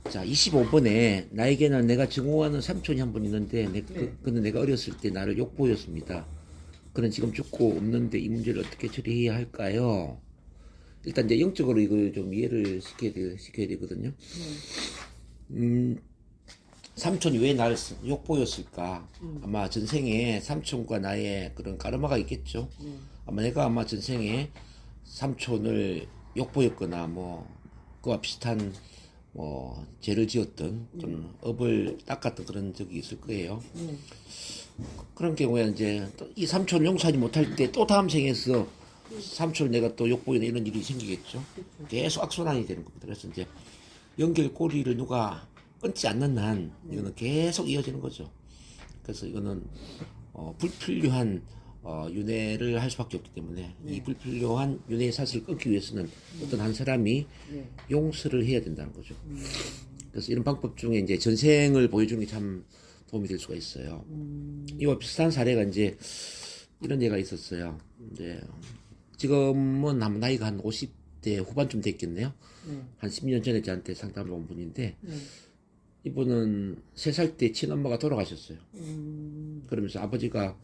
자, 25번에 나에게는 내가 증오하는 삼촌이 한 분 있는데 그는 내가 어렸을 때 나를 욕보였습니다. 그는 지금 죽고 없는데 이 문제를 어떻게 처리해야 할까요? 일단 이제 영적으로 이걸 좀 이해를 시켜야 되거든요. 삼촌이 왜 나를 욕보였을까? 아마 전생에 삼촌과 나의 그런 까르마가 있겠죠. 아마 내가 아마 전생에 삼촌을 욕보였거나 뭐 그와 비슷한 뭐 죄를 지었던 좀 업을 닦았던 그런 적이 있을 거예요. 그런 경우에 이제 또 이 삼촌을 용서하지 못할 때 또 다음 생에서 삼촌을 내가 또 욕보이는 이런 일이 생기겠죠. 계속 악순환이 되는 겁니다. 그래서 이제 연결고리를 누가 끊지 않는 한 이거는 계속 이어지는 거죠. 그래서 이거는 불필요한 윤회를 할 수밖에 없기 때문에 이 불필요한 윤회의 사슬을 끊기 위해서는 어떤 한 사람이 용서를 해야 된다는 거죠. 그래서 이런 방법 중에 이제 전생을 보여주는 게 참 도움이 될 수가 있어요. 이와 비슷한 사례가 이제 이런 예가 있었어요. 이제 지금은 아마 나이가 한 50대 후반쯤 됐겠네요. 한 10년 전에 저한테 상담을 온 분인데 이분은 3살 때 친엄마가 돌아가셨어요. 그러면서 아버지가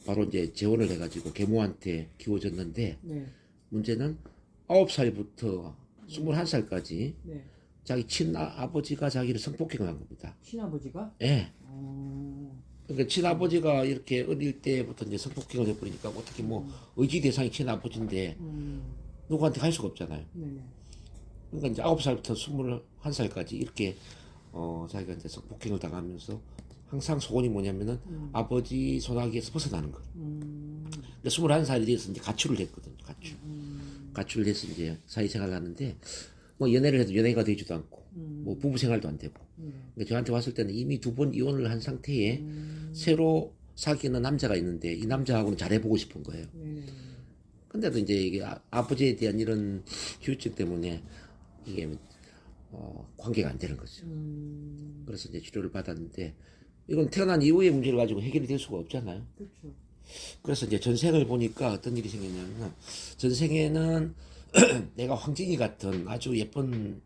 바로 이제 재혼을 해가지고 계모한테 키워졌는데 문제는 9살부터 21살까지 자기 친아버지가 자기를 성폭행을 한 겁니다. 친아버지가? 예. 그러니까 친아버지가 이렇게 어릴 때부터 이제 성폭행을 해버리니까 어떻게 뭐 의지 대상이 친아버지인데 누구한테 갈 수가 없잖아요. 그러니까 이제 9살부터 21살까지 이렇게 자기가 이제 성폭행을 당하면서 항상 소원이 뭐냐면은 아버지 손아귀에서 벗어나는 거. 근데 21살이 돼서 이제 가출을 했거든요. 가출을 해서 이제 사회생활을 하는데 뭐 연애를 해도 연애가 되지도 않고 뭐 부부 생활도 안 되고. 그러니까 저한테 왔을 때는 이미 2번 이혼을 한 상태에 새로 사귀는 남자가 있는데 이 남자하고는 잘해보고 싶은 거예요. 근데도 이제 이게 아버지에 대한 이런 후유증 때문에 이게 관계가 안 되는 거죠. 그래서 이제 치료를 받았는데 이건 태어난 이후의 문제를 가지고 해결이 될 수가 없잖아요. 그렇죠. 그래서 이제 전생을 보니까 어떤 일이 생겼냐면 전생에는 내가 황진이 같은 아주 예쁜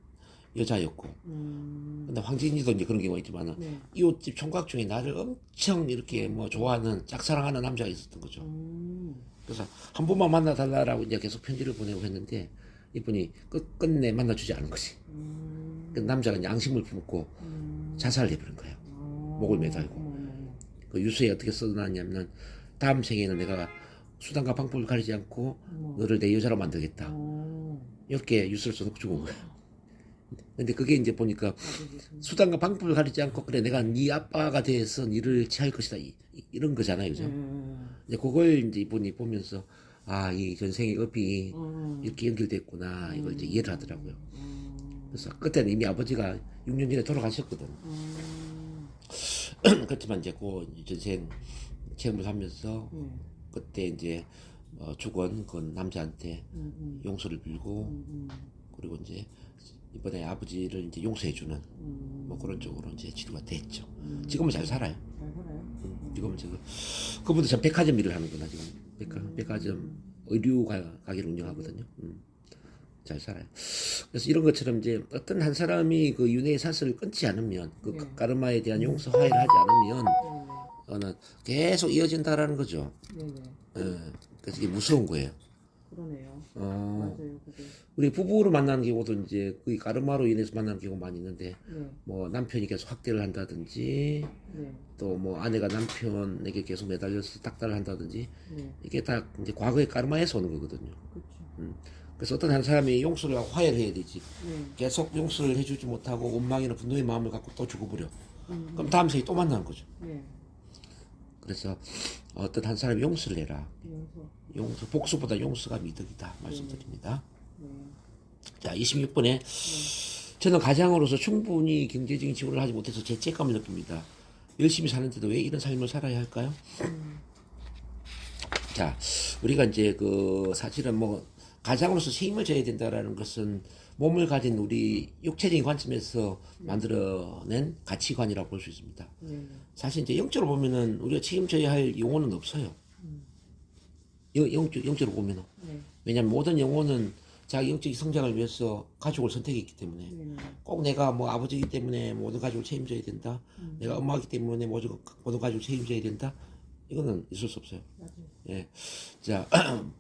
여자였고 근데 황진이도 이제 그런 경우가 있지만 이웃집 총각 중에 나를 엄청 이렇게 뭐 좋아하는 짝사랑하는 남자가 있었던 거죠. 그래서 한 번만 만나달라고 이제 계속 편지를 보내고 했는데 이분이 끝내 만나주지 않은 거지. 그 남자가 이제 앙심을 품고 자살을 해버린 거예요. 목을 매달고. 그 유서에 어떻게 써놨냐면 다음 생에는 내가 수단과 방법을 가리지 않고 너를 내 여자로 만들겠다. 이렇게 유서를 써놓고 죽은 거예요. 근데 그게 이제 보니까 수단과 방법을 가리지 않고 그래 내가 네 아빠가 돼서 니를 취할 것이다 이런 거잖아요, 그죠? 이제 그걸 이제 이분이 보면서 아, 이 전생의 업이 이렇게 연결됐구나 이걸 이제 이해를 하더라고요. 그래서 그때는 이미 아버지가 6년 전에 돌아가셨거든. 그렇지만 이제 그 전생 체험을 하면서 그때 이제 죽은 그 남자한테 용서를 빌고 그리고 이제 이번에 아버지를 이제 용서해주는 뭐 그런 쪽으로 이제 치료가 됐죠. 지금은 잘 살아요. 잘 살아요? 지금은 지금 그분도 참 백화점 일을 하는구나 지금 백화점 의류 가게를 운영하거든요. 잘 살아요. 그래서 이런 것처럼 이제 어떤 한 사람이 그 윤회의 사슬을 끊지 않으면 그 까르마에 대한 용서 화해를 하지 않으면 계속 이어진다라는 거죠. 그래서 이게 무서운 거예요. 그러네요. 맞아요. 그게. 우리 부부로 만나는 경우도 이제 그 까르마로 인해서 만나는 경우가 많이 있는데 뭐 남편이 계속 학대를 한다든지 또 뭐 아내가 남편에게 계속 매달려서 닥달을 한다든지 이게 다 이제 과거의 까르마에서 오는 거거든요. 그래서 어떤 한 사람이 용서를 하고 화해를 해야 되지. 계속 용서를 해주지 못하고 원망이나 분노의 마음을 갖고 또 죽어버려. 그럼 다음 생에 또 만나는 거죠. 그래서 어떤 한 사람이 용서를 해라. 용서, 복수보다 용서가 미덕이다 말씀드립니다. 자, 26번에 저는 가장으로서 충분히 경제적인 지원을 하지 못해서 죄책감을 느낍니다. 열심히 사는데도 왜 이런 삶을 살아야 할까요? 자, 우리가 이제 그 사실은 뭐 가장으로서 책임을 져야 된다라는 것은 몸을 가진 우리 육체적인 관점에서 만들어낸 가치관이라고 볼 수 있습니다. 사실 이제 영적으로 보면은 우리가 책임져야 할 영혼은 없어요. 영적으로 보면은. 왜냐하면 모든 영혼은 자기 영적인 성장을 위해서 가족을 선택했기 때문에 네네. 꼭 내가 뭐 아버지이기 때문에 모든 가족을 책임져야 된다. 내가 엄마이기 때문에 모든 가족을 책임져야 된다. 이거는 있을 수 없어요. 맞아요. 예. 자,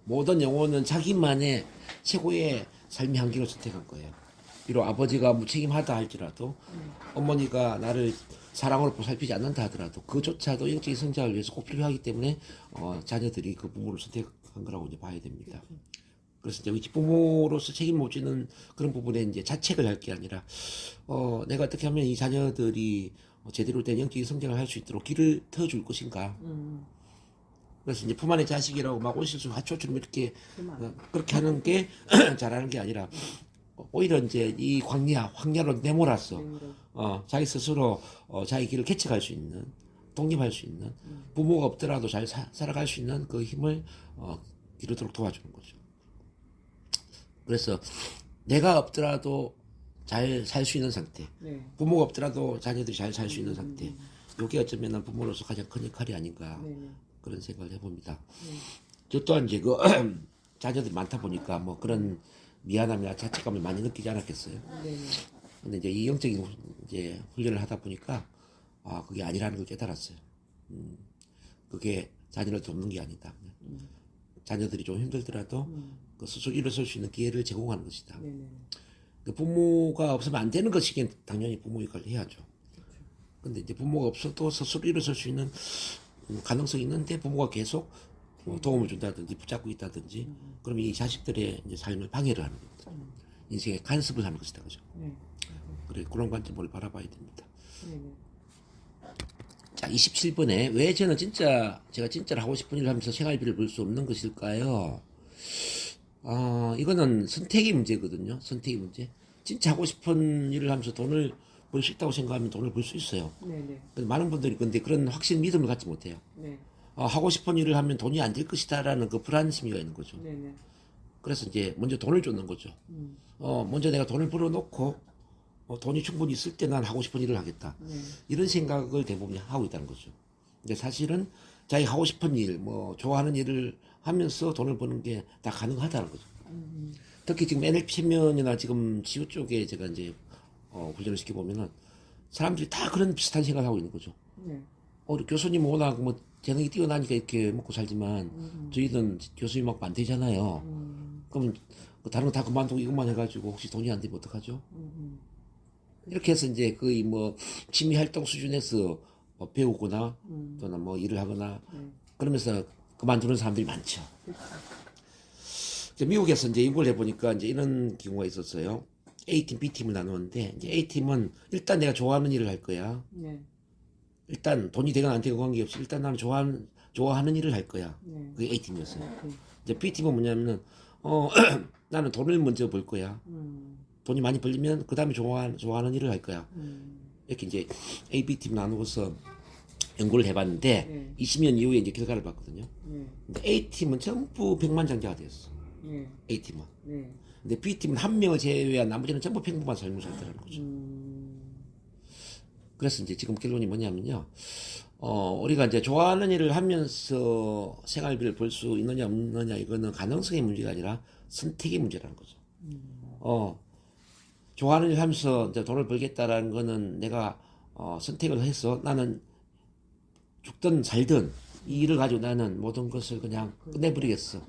모든 영혼은 자기만의 최고의 삶의 한계를 선택한 거예요. 비록 아버지가 무책임하다 할지라도 어머니가 나를 사랑으로 보살피지 않는다 하더라도 그조차도 영적인 성장을 위해서 꼭 필요하기 때문에 자녀들이 그 부모를 선택한 거라고 이제 봐야 됩니다. 그래서 이제 우리 부모로서 책임 못 지는 그런 부분에 이제 자책을 할 게 아니라 내가 어떻게 하면 이 자녀들이 제대로 된 영적인 성장을 할 수 있도록 길을 터줄 것인가. 그래서 이제 품 안의 자식이라고 막 온실수 화초처럼 이렇게 그렇게 하는 게 잘하는 게 아니라 오히려 이제 이 황야로 내몰아서 자기 스스로 자기 길을 개척할 수 있는, 독립할 수 있는, 부모가 없더라도 잘 살아갈 수 있는 그 힘을 기르도록 도와주는 거죠. 그래서 내가 없더라도 잘 살 수 있는 상태, 네. 부모가 없더라도 자녀들이 잘 살 수 있는 상태, 이게 어쩌면 부모로서 가장 큰 역할이 아닌가 네네. 그런 생각을 해봅니다. 네. 저 또한 이제 그 자녀들이 많다 보니까 뭐 그런 미안함이나 자책감을 많이 느끼지 않았겠어요. 네네. 근데 이제 이 영적인 이제 훈련을 하다 보니까 그게 아니라는 걸 깨달았어요. 그게 자녀를 돕는 게 아니다. 자녀들이 좀 힘들더라도 그 스스로 일어설 수 있는 기회를 제공하는 것이다. 네네. 그 부모가 없으면 안 되는 것이긴 당연히 부모 역할을 해야죠. 근데 이제 부모가 없어도 스스로 일어설 수 있는 가능성이 있는데 부모가 계속 도움을 준다든지 붙잡고 있다든지 그러면 이 자식들의 이제 삶을 방해를 하는 겁니다. 인생의 간섭을 하는 것이다. 그죠? 네. 그래, 그런 관점으로 바라봐야 됩니다. 네네. 자, 27번에 왜 저는 제가 진짜로 하고 싶은 일을 하면서 생활비를 벌 수 없는 것일까요? 이거는 선택의 문제거든요. 선택의 문제. 진짜 하고 싶은 일을 하면서 돈을 벌 수 있다고 생각하면 돈을 벌 수 있어요. 네네. 그래서 많은 분들이 근데 그런 확신 믿음을 갖지 못해요. 네. 하고 싶은 일을 하면 돈이 안 될 것이다라는 그 불안심이가 있는 거죠. 네네. 그래서 이제 먼저 돈을 쫓는 거죠. 먼저 내가 돈을 벌어놓고 돈이 충분히 있을 때 난 하고 싶은 일을 하겠다. 네. 이런 생각을 대부분 하고 있다는 거죠. 근데 사실은 자기 하고 싶은 일, 뭐 좋아하는 일을 하면서 돈을 버는 게 다 가능하다는 거죠. 특히 지금 NLP 체면이나 지금 지구 쪽에 제가 이제 훈련을 시켜보면은 사람들이 다 그런 비슷한 생각을 하고 있는 거죠. 네. 우리 교수님 워낙 뭐 재능이 뛰어나니까 이렇게 먹고 살지만 저희는 교수님 막 반대잖아요. 그럼 다른 거 다 그만두고 이것만 해가지고 혹시 돈이 안 되면 어떡하죠? 이렇게 해서 이제 거의 뭐 취미 활동 수준에서 배우거나 또는 뭐 일을 하거나 그러면서 그만두는 사람들이 많죠. 이제 미국에서 이제 연구를 해보니까 이제 이런 경우가 있었어요. A팀, B팀을 나누는데 이제 A팀은 일단 내가 좋아하는 일을 할 거야. 네. 일단 돈이 되건 안 되건 관계없이 일단 나는 좋아하는 일을 할 거야. 네. 그게 A팀이었어요. 네. 이제 B팀은 뭐냐면은 나는 돈을 먼저 벌 거야. 돈이 많이 벌리면 그 다음에 좋아하는 일을 할 거야. 이렇게 이제 A, B팀 나누어서 연구를 해봤는데 네. 20년 이후에 이제 결과를 봤거든요. 네. 근데 A팀은 전부 백만장자가 되었어. 네. A팀은. 네. 근데 B팀은 한 명을 제외한 나머지는 전부 평범한 삶을 살더라는 거죠. 그래서 이제 지금 결론이 뭐냐면요. 우리가 이제 좋아하는 일을 하면서 생활비를 벌 수 있느냐 없느냐 이거는 가능성의 문제가 아니라 선택의 문제라는 거죠. 좋아하는 일을 하면서 이제 돈을 벌겠다라는 거는 내가 선택을 해서 나는 죽든 살든 이 일을 가지고 나는 모든 것을 그냥 끝내버리겠어.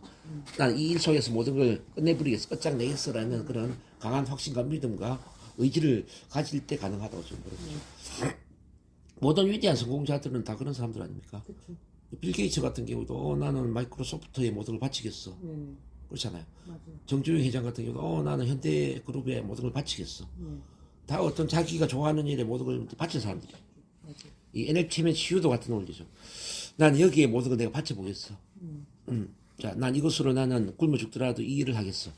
난 이 일 속에서 모든 걸 끝내버리겠어. 끝장내겠어라는 그런 강한 확신과 믿음과 의지를 가질 때 가능하다고 저는 그렇죠. 모든 위대한 성공자들은 다 그런 사람들 아닙니까? 그쵸. 빌 게이츠 같은 경우도 나는 마이크로소프트에 모든 걸 바치겠어. 네. 그렇잖아요. 맞아요. 정주영 회장 같은 경우도 나는 현대그룹에 모든 걸 바치겠어. 네. 다 어떤 자기가 좋아하는 일에 모든 걸 바친 사람들이에요. 맞아요. 이 NLP의 CU도 같은 논리죠. 난 여기에 모든 걸 내가 바쳐보겠어. 자, 난 이것으로 나는 굶어 죽더라도 이 일을 하겠어.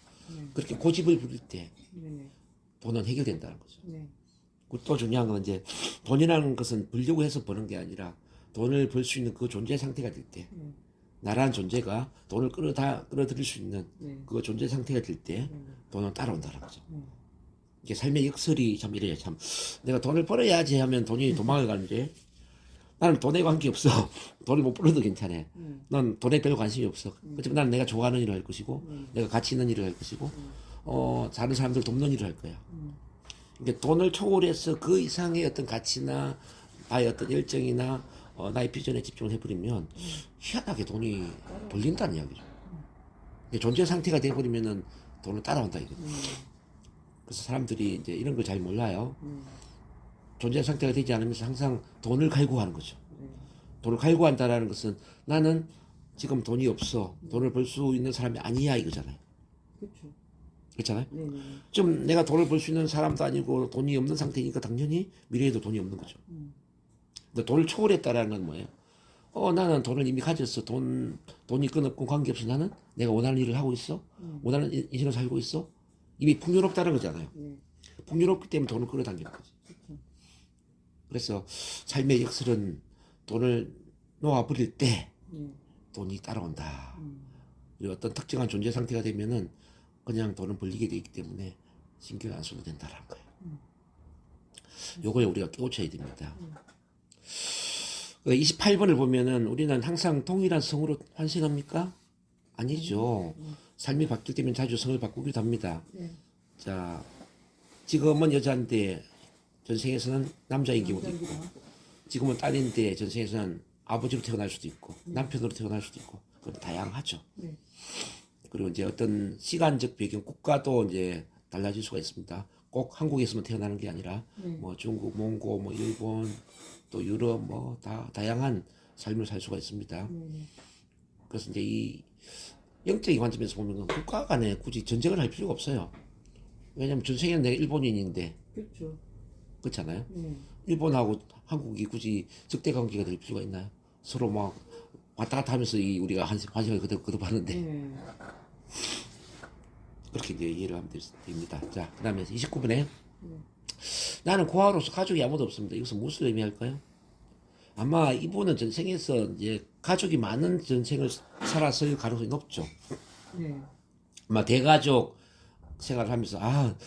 그렇게 고집을 부릴 때 네. 돈은 해결된다는 거죠. 네. 그리고 또 중요한 건 이제 돈이라는 것은 벌려고 해서 버는 게 아니라 돈을 벌 수 있는 그 존재 상태가 될 때, 나라는 존재가 돈을 끌어들일 수 있는 네. 그 존재 상태가 될 때 돈은 따라온다는 거죠. 이게 삶의 역설이 참 이래요. 참 내가 돈을 벌어야지 하면 돈이 도망을 가는데 나는 돈에 관계없어. 돈을 못 벌어도 괜찮아. 난 돈에 별 관심이 없어. 어차피 나는 내가 좋아하는 일을 할 것이고 내가 가치 있는 일을 할 것이고 다른 사람들 돕는 일을 할 거야. 그러니까 돈을 초월해서 그 이상의 어떤 가치나 나의 어떤 열정이나 나의 비전에 집중을 해버리면 희한하게 돈이 벌린다는 이야기죠. 근데 존재 상태가 돼버리면은 돈을 따라온다 이거. 그래서 사람들이 이제 이런 걸 잘 몰라요. 존재 상태가 되지 않으면서 항상 돈을 갈구하는 거죠. 돈을 갈구한다라는 것은 나는 지금 돈이 없어. 돈을 벌 수 있는 사람이 아니야 이거잖아요. 그렇죠. 그렇잖아요. 네네. 좀 내가 돈을 벌 수 있는 사람도 아니고 돈이 없는 상태니까 당연히 미래에도 돈이 없는 거죠. 근데 돈을 초월했다라는 건 뭐예요? 나는 돈을 이미 가졌어. 돈이 끊었고 관계없이 나는 내가 원하는 일을 하고 있어. 원하는 인생을 살고 있어. 이미 풍요롭다는 거잖아요. 네. 풍요롭기 때문에 돈을 끌어당기는 거지. 그래서 삶의 역설은 돈을 놓아버릴 때 네. 돈이 따라온다. 그리고 어떤 특정한 존재 상태가 되면은 그냥 돈은 벌리게 되기 때문에 신경 안 써도 된다라는 거예요. 요거에 우리가 깨우쳐야 됩니다. 28번을 보면은 우리는 항상 동일한 성으로 환생합니까? 아니죠. 삶이 바뀔 때면 자주 성을 바꾸기도 합니다. 네. 자, 지금은 여자인데 전생에서는 남자인 경우도 있고, 지금은 딸인데 전생에서는 아버지로 태어날 수도 있고, 남편으로 태어날 수도 있고, 그건 다양하죠. 네. 그리고 이제 어떤 시간적 배경, 국가도 이제 달라질 수가 있습니다. 꼭 한국에서만 태어나는 게 아니라, 뭐 중국, 몽고, 뭐 일본, 또 유럽, 뭐 다 다양한 삶을 살 수가 있습니다. 그래서 이제 이 영적인 관점에서 보면 국가 간에 굳이 전쟁을 할 필요가 없어요. 왜냐면 전생에는 내가 일본인인데, 그렇죠. 그렇잖아요. 네. 일본하고 한국이 굳이 적대 관계가 될 필요가 있나요? 서로 막 왔다 갔다 하면서 우리가 환생을 거듭하는데. 네. 그렇게 이제 이해를 하면 됩니다. 자, 그 다음에 29번에 나는 고아로서 가족이 아무도 없습니다. 이것은 무엇을 의미할까요? 아마 이분은 전생에서 이제 가족이 많은 전생을 살았을 가능성이 높죠. 네. 아마 대가족 생활을 하면서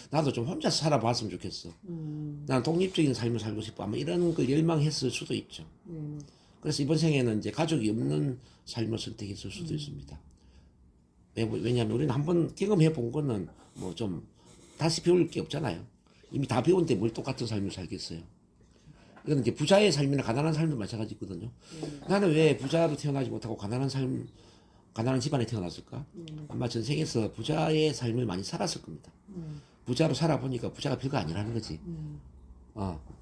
나도 좀 혼자 살아봤으면 좋겠어. 난 독립적인 삶을 살고 싶어. 아마 이런 걸 열망했을 수도 있죠. 그래서 이번 생에는 이제 가족이 없는 삶을 선택했을 수도 있습니다. 왜냐하면 우리는 한번 경험해 본 거는 뭐 좀 다시 배울 게 없잖아요. 이미 다 배운데 뭘 똑같은 삶을 살겠어요. 이건 이제 부자의 삶이나 가난한 삶도 마찬가지거든요. 나는 왜 부자로 태어나지 못하고 가난한 집안에 태어났을까? 아마 전생에서 부자의 삶을 많이 살았을 겁니다. 부자로 살아보니까 부자가 별거 아니라는 거지.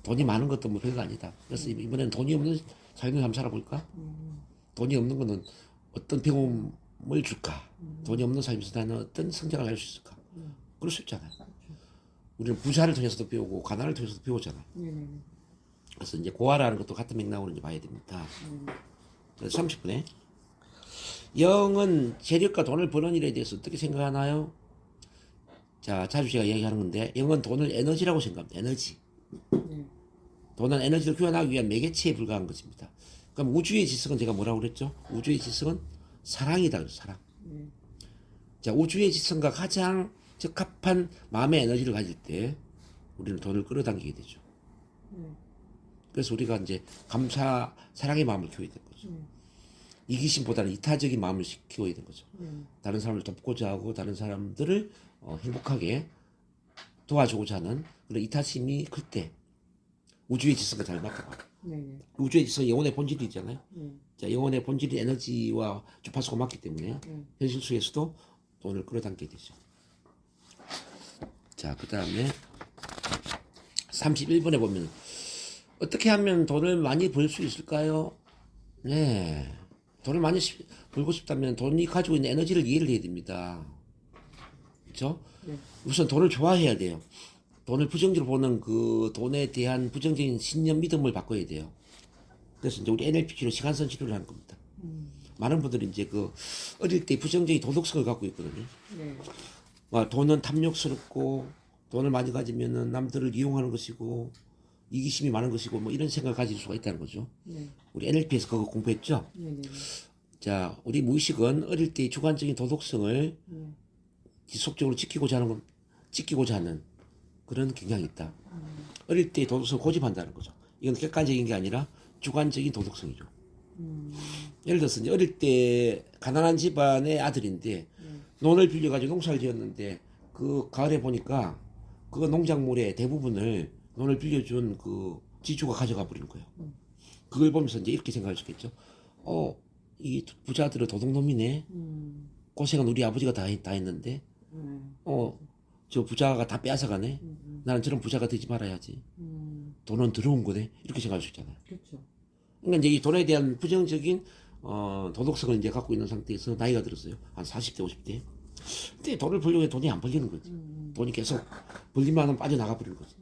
돈이 많은 것도 뭐 별거 아니다. 그래서 이번에는 돈이 없는 삶을 한번 살아볼까? 돈이 없는 거는 어떤 배움을 줄까? 돈이 없는 삶에서 나는 어떤 성장을 할 수 있을까? 그럴 수 있잖아요. 우리는 부자를 통해서도 배우고 가난을 통해서도 배우잖아요. 그래서 이제 고아라는 것도 같은 맥락으로 이제 봐야 됩니다. 30분에 영은 재력과 돈을 버는 일에 대해서 어떻게 생각하나요? 자, 자주 제가 이야기하는 건데 영은 돈을 에너지라고 생각합니다. 에너지. 돈은 에너지를 교환하기 위한 매개체에 불과한 것입니다. 그럼 우주의 지성은 제가 뭐라고 그랬죠? 우주의 지성은 사랑이다. 사랑. 자, 우주의 지성과 가장 적합한 마음의 에너지를 가질 때 우리는 돈을 끌어당기게 되죠. 그래서 우리가 이제 감사, 사랑의 마음을 키워야 되는 거죠. 이기심보다는 이타적인 마음을 키워야 되는 거죠. 다른 사람을 돕고자 하고 다른 사람들을 행복하게 도와주고자 하는 그런 이타심이 클 때 우주의 지성과 잘 맞고 우주의 지성은 영혼의 본질이 있잖아요. 자, 영혼의 본질이 에너지와 주파수가 맞기 때문에 현실 속에서도 돈을 끌어당기게 되죠. 자, 그 다음에 31번에 보면 어떻게 하면 돈을 많이 벌 수 있을까요? 네, 돈을 많이 벌고 싶다면 돈이 가지고 있는 에너지를 이해를 해야 됩니다. 그렇죠? 우선 돈을 좋아해야 돼요. 돈을 부정적으로 보는 그 돈에 대한 부정적인 신념 믿음을 바꿔야 돼요. 그래서 이제 우리 NLP 로 시간선 치료를 하는 겁니다. 많은 분들이 이제 그 어릴 때 부정적인 도덕성을 갖고 있거든요. 돈은 탐욕스럽고 돈을 많이 가지면은 남들을 이용하는 것이고 이기심이 많은 것이고 뭐 이런 생각을 가질 수가 있다는 거죠. 우리 NLP에서 그거 공부했죠. 자, 우리 무의식은 어릴 때 주관적인 도덕성을 지속적으로 지키고자 하는 그런 경향이 있다. 어릴 때 도덕성을 고집한다는 거죠. 이건 객관적인 게 아니라 주관적인 도덕성이죠. 예를 들어서 이제 어릴 때 가난한 집안의 아들인데 논을 빌려가지고 농사를 지었는데 그 가을에 보니까 그 농작물의 대부분을 돈을 빌려준 그 지주가 가져가 버린 거예요. 그걸 보면서 이제 이렇게 생각할 수 있겠죠. 이 부자들은 도둑놈이네. 고생은 우리 아버지가 다 했는데, 저 부자가 다 빼앗아가네. 나는 저런 부자가 되지 말아야지. 돈은 들어온 거네. 이렇게 생각할 수 있잖아요. 그렇죠. 그러니까 이제 이 돈에 대한 부정적인 도덕성을 이제 갖고 있는 상태에서 나이가 들었어요. 한 40대, 50대. 근데 돈을 벌려고 해도 돈이 안 벌리는 거지. 돈이 계속 벌리만 하면 빠져나가 버리는 거지.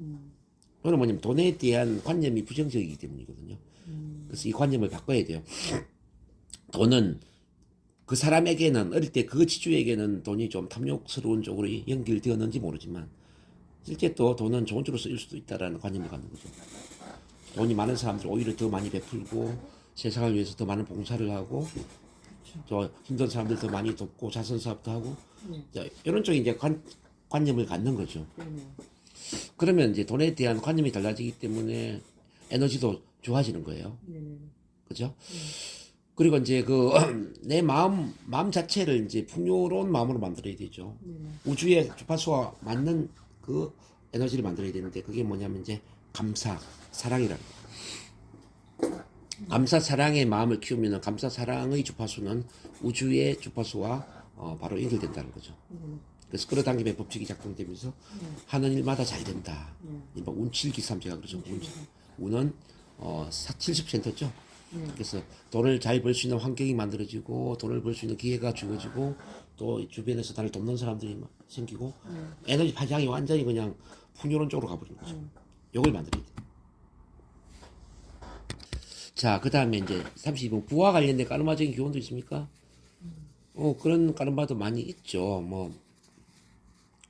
그건 뭐냐면 돈에 대한 관념이 부정적이기 때문이거든요. 그래서 이 관념을 바꿔야 돼요. 돈은 그 사람에게는 어릴 때 그 지주에게는 돈이 좀 탐욕스러운 쪽으로 연결되었는지 모르지만 실제 또 돈은 좋은 쪽으로 쓰일 수도 있다라는 관념을 갖는 거죠. 돈이 많은 사람들 오히려 더 많이 베풀고 세상을 위해서 더 많은 봉사를 하고 저 힘든 사람들 더 많이 돕고 자선 사업도 하고 자, 이런 쪽에 이제 관념을 갖는 거죠. 그러면 이제 돈에 대한 관념이 달라지기 때문에 에너지도 좋아지는 거예요. 그죠? 그리고 이제 그 내 마음 자체를 이제 풍요로운 마음으로 만들어야 되죠. 우주의 주파수와 맞는 그 에너지를 만들어야 되는데 그게 뭐냐면 이제 감사, 사랑이라는 거예요. 감사, 사랑의 마음을 키우면 감사, 사랑의 주파수는 우주의 주파수와 바로 연결된다는 거죠. 그래서 끌어당김의 법칙이 작동되면서 하는 일마다 잘 된다. 운칠기삼제가 그러죠. 운은 70%죠. 그래서 돈을 잘 벌 수 있는 환경이 만들어지고 돈을 벌 수 있는 기회가 주어지고 또 주변에서 나를 돕는 사람들이 생기고 에너지 파장이 완전히 그냥 풍요로운 쪽으로 가버리는 거죠. 요걸 만들어야 돼. 자, 그 다음에 이제 32번 부와 관련된 까르마적인 교훈도 있습니까? 그런 까르마도 많이 있죠. 뭐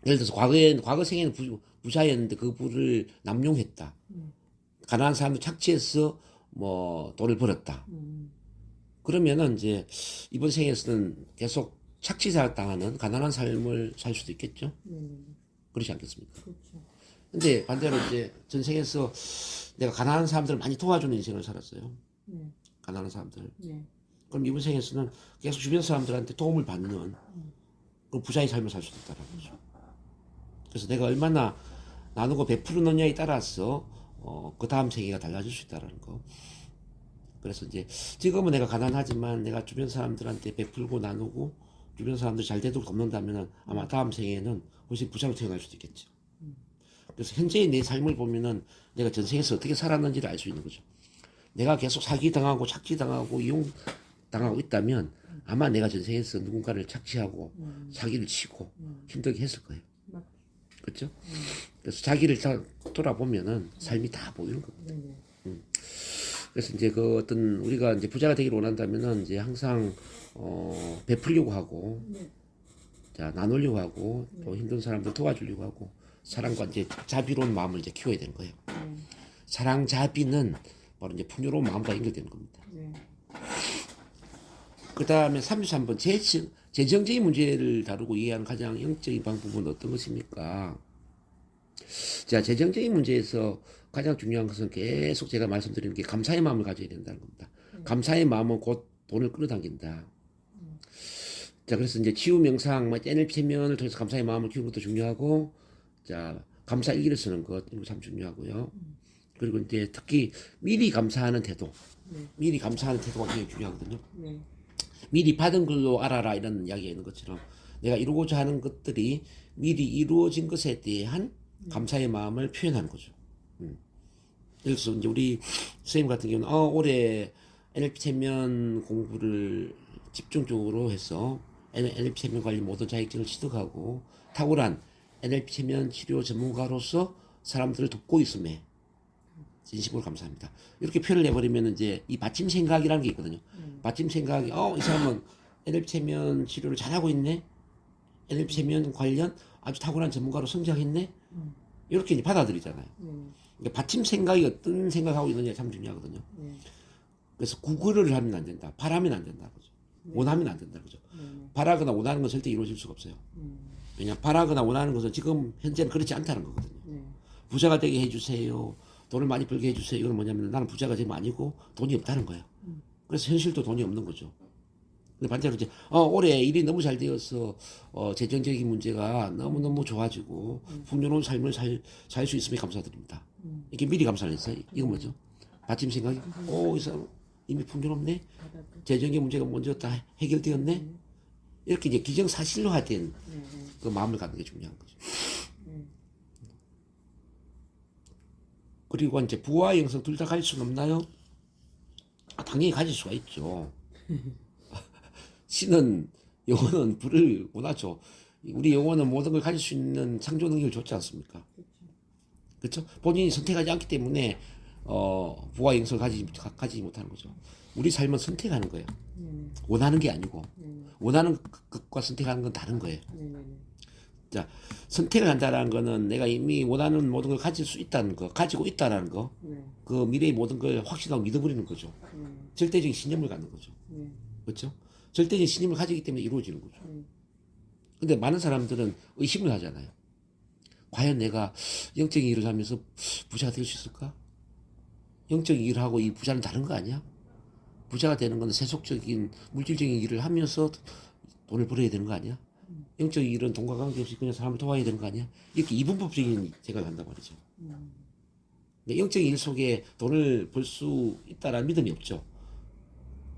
예를 들어서 과거 생에는 부자였는데 그 부를 남용했다. 가난한 사람들 착취해서 뭐 돈을 벌었다. 그러면은 이제 이번 생에서는 계속 착취당하는 가난한 삶을 살 수도 있겠죠. 그렇지 않겠습니까? 그렇죠. 근데 반대로 이제 전생에서 내가 가난한 사람들을 많이 도와주는 인생을 살았어요. 가난한 사람들. 그럼 이번 생에서는 계속 주변 사람들한테 도움을 받는 그 부자의 삶을 살 수도 있다는 거죠. 그래서 내가 얼마나 나누고 베푸느냐에 따라서 그 다음 세계가 달라질 수 있다는 거. 그래서 이제 지금은 내가 가난하지만 내가 주변 사람들한테 베풀고 나누고 주변 사람들 잘 되도록 돕는다면 아마 다음 생에는 훨씬 부자로 태어날 수도 있겠죠. 그래서 현재의 내 삶을 보면은 내가 전생에서 어떻게 살았는지를 알 수 있는 거죠. 내가 계속 사기당하고 착취당하고 이용당하고 있다면 아마 내가 전생에서 누군가를 착취하고 사기를 치고 힘들게 했을 거예요. 그렇죠? 그래서 자기를 돌아보면은 삶이 다 보이는 겁니다. 그래서 이제 그 어떤 우리가 이제 부자가 되기를 원한다면은 이제 항상 베풀려고 하고 자 나누려고 하고 또 힘든 사람들 도와주려고 하고 사랑과 이제 자비로운 마음을 이제 키워야 되는 거예요. 사랑 자비는 바로 이제 풍요로운 마음과 연결되는 겁니다. 그 다음에 33번 재정적인 문제를 다루고 이해하는 가장 영적인 방법은 어떤 것입니까? 자, 재정적인 문제에서 가장 중요한 것은 계속 제가 말씀드리는 게 감사의 마음을 가져야 된다는 겁니다. 감사의 마음은 곧 돈을 끌어당긴다. 자, 그래서 이제 치유 명상, NLP 체면을 통해서 감사의 마음을 키우는 것도 중요하고, 자, 감사 일기를 쓰는 것, 이거 참 중요하고요. 그리고 이제 특히 미리 감사하는 태도, 미리 감사하는 태도가 굉장히 중요하거든요. 미리 받은 걸로 알아라 이런 이야기가 있는 것처럼 내가 이루고자 하는 것들이 미리 이루어진 것에 대한 감사의 마음을 표현하는 거죠. 예를 들어서 이제 우리 선생님 같은 경우는 올해 NLP 체면 공부를 집중적으로 해서 NLP 체면 관리 모든 자격증을 취득하고 탁월한 NLP 체면 치료 전문가로서 사람들을 돕고 있음에 진심으로 감사합니다. 이렇게 표현을 해버리면 이제 이 받침 생각이라는 게 있거든요. 받침 생각이 이 사람은 NLP 체면 치료를 잘하고 있네. NLP 체면 관련 아주 탁월한 전문가로 성장했네. 이렇게 이제 받아들이잖아요. 그러니까 받침 생각이 어떤 생각하고 있느냐 참 중요하거든요. 그래서 구걸을 하면 안 된다. 바라면 안 된다. 그죠? 원하면 안 된다. 그죠? 바라거나 원하는 건 절대 이루어질 수가 없어요. 왜냐 바라거나 원하는 것은 지금 현재는 그렇지 않다는 거거든요. 부자가 되게 해주세요. 돈을 많이 벌게 해주세요. 이건 뭐냐면 나는 부자가 지금 아니고 돈이 없다는 거예요. 그래서 현실도 돈이 없는 거죠. 근데 반대로 이제 올해 일이 너무 잘 되어서 재정적인 문제가 너무 너무 좋아지고 풍요로운 삶을 살 수 있음에 감사드립니다. 이렇게 미리 감사를 했어요. 이거 뭐죠? 받침 생각이 이 사람 이미 풍요롭네. 재정의 문제가 먼저 다 해결되었네. 이렇게 이제 기정사실화된 그 마음을 갖는 게 중요한 거죠. 그리고 이제 부와 영성 둘 다 가질 수는 없나요? 당연히 가질 수가 있죠. 신은 영혼은 불을 원하죠. 우리 영혼은 모든 걸 가질 수 있는 창조 능력을 줬지 않습니까? 그렇죠? 본인이 선택하지 않기 때문에 부와 영성을 가지지 못하는 거죠. 우리 삶은 선택하는 거예요. 원하는 게 아니고 원하는 것과 선택하는 건 다른 거예요. 자, 선택을 한다는 거는 내가 이미 원하는 모든 걸 가질 수 있다는 거, 가지고 있다는 거, 그 미래의 모든 걸 확신하고 믿어버리는 거죠. 절대적인 신념을 갖는 거죠. 그렇죠? 절대적인 신념을 가지기 때문에 이루어지는 거죠. 근데 많은 사람들은 의심을 하잖아요. 과연 내가 영적인 일을 하면서 부자가 될 수 있을까? 영적인 일을 하고 이 부자는 다른 거 아니야? 부자가 되는 건 세속적인 물질적인 일을 하면서 돈을 벌어야 되는 거 아니야? 영적인 일은 돈과 관계없이 그냥 사람을 도와야 되는 거 아니야? 이렇게 이분법적인 생각을 한단 말이죠. 근데 영적인 일 속에 돈을 벌 수 있다라는 믿음이 없죠.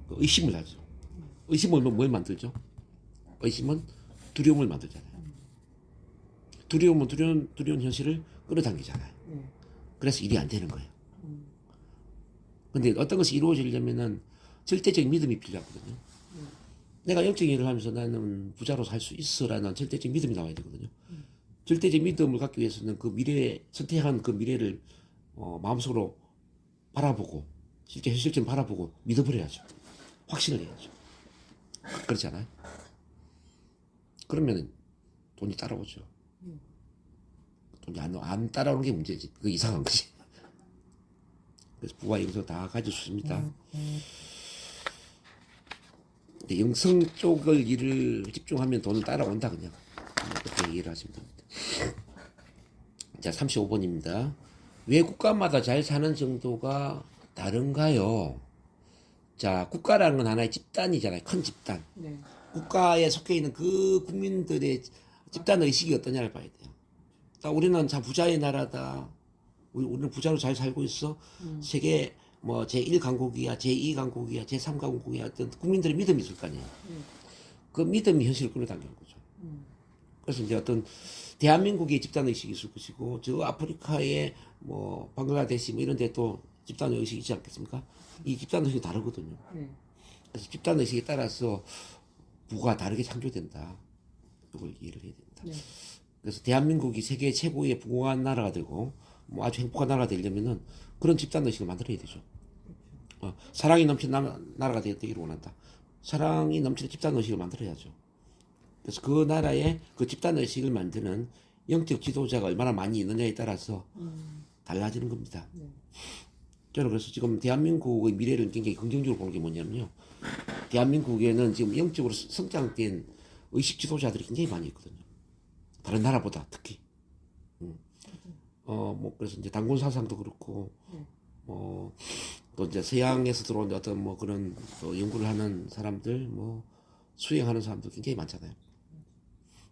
의심을 하죠. 의심은 뭘 만들죠? 의심은 두려움을 만들잖아요. 두려움은 두려운 현실을 끌어당기잖아요. 그래서 일이 안 되는 거예요. 근데 어떤 것이 이루어지려면은 절대적인 믿음이 필요하거든요. 내가 영적인 일을 하면서 나는 부자로 살 수 있어라는 절대적인 믿음이 나와야 되거든요. 절대적인 믿음을 갖기 위해서는 그 미래, 선택한 그 미래를 마음속으로 바라보고 실제 현실적으로 바라보고 믿어버려야죠. 확신을 해야죠. 그렇지 않아요? 그러면 돈이 따라오죠. 돈이 안 따라오는 게 문제지. 그게 이상한 거지. 그래서 부와 영성 다 가질 수 있습니다. 근데 영성 쪽을 일을 집중하면 돈은 따라온다 그냥. 그렇게 이해를 하시면 됩니다. 자, 35번입니다. 왜 국가마다 잘 사는 정도가 다른가요? 자, 국가라는 건 하나의 집단이잖아요. 큰 집단. 국가에 속해 있는 그 국민들의 집단 의식이 어떠냐를 봐야 돼요. 자, 우리는 참 부자의 나라다. 우리는 부자로 잘 살고 있어. 세계 뭐 제1강국이야, 제2강국이야, 제3강국이야. 어떤 국민들의 믿음이 있을 거 아니에요. 그 믿음이 현실을 끌어당기는 거죠. 그래서 이제 어떤 대한민국의 집단 의식이 있을 것이고, 저 아프리카의 뭐 방글라데시 뭐 이런 데 또 집단 의식이 있지 않겠습니까? 이 집단 의식이 다르거든요. 그래서 집단 의식에 따라서 부가 다르게 창조된다. 이걸 이해를 해야 됩니다. 그래서 대한민국이 세계 최고의 부강한 나라가 되고 뭐 아주 행복한 나라가 되려면은 그런 집단 의식을 만들어야 되죠. 사랑이 넘치는 나라가 되기를 원한다. 사랑이 넘치는 집단 의식을 만들어야죠. 그래서 그 나라의 그 집단 의식을 만드는 영적 지도자가 얼마나 많이 있느냐에 따라서 달라지는 겁니다. 저는 그래서 지금 대한민국의 미래를 굉장히 긍정적으로 보는 게 뭐냐면요. 대한민국에는 지금 영적으로 성장된 의식 지도자들이 굉장히 많이 있거든요. 다른 나라보다 특히. 뭐 그래서 이제 단군 사상도 그렇고, 또 이제 서양에서 들어온 어떤 뭐 그런 또 연구를 하는 사람들, 뭐 수행하는 사람들 굉장히 많잖아요.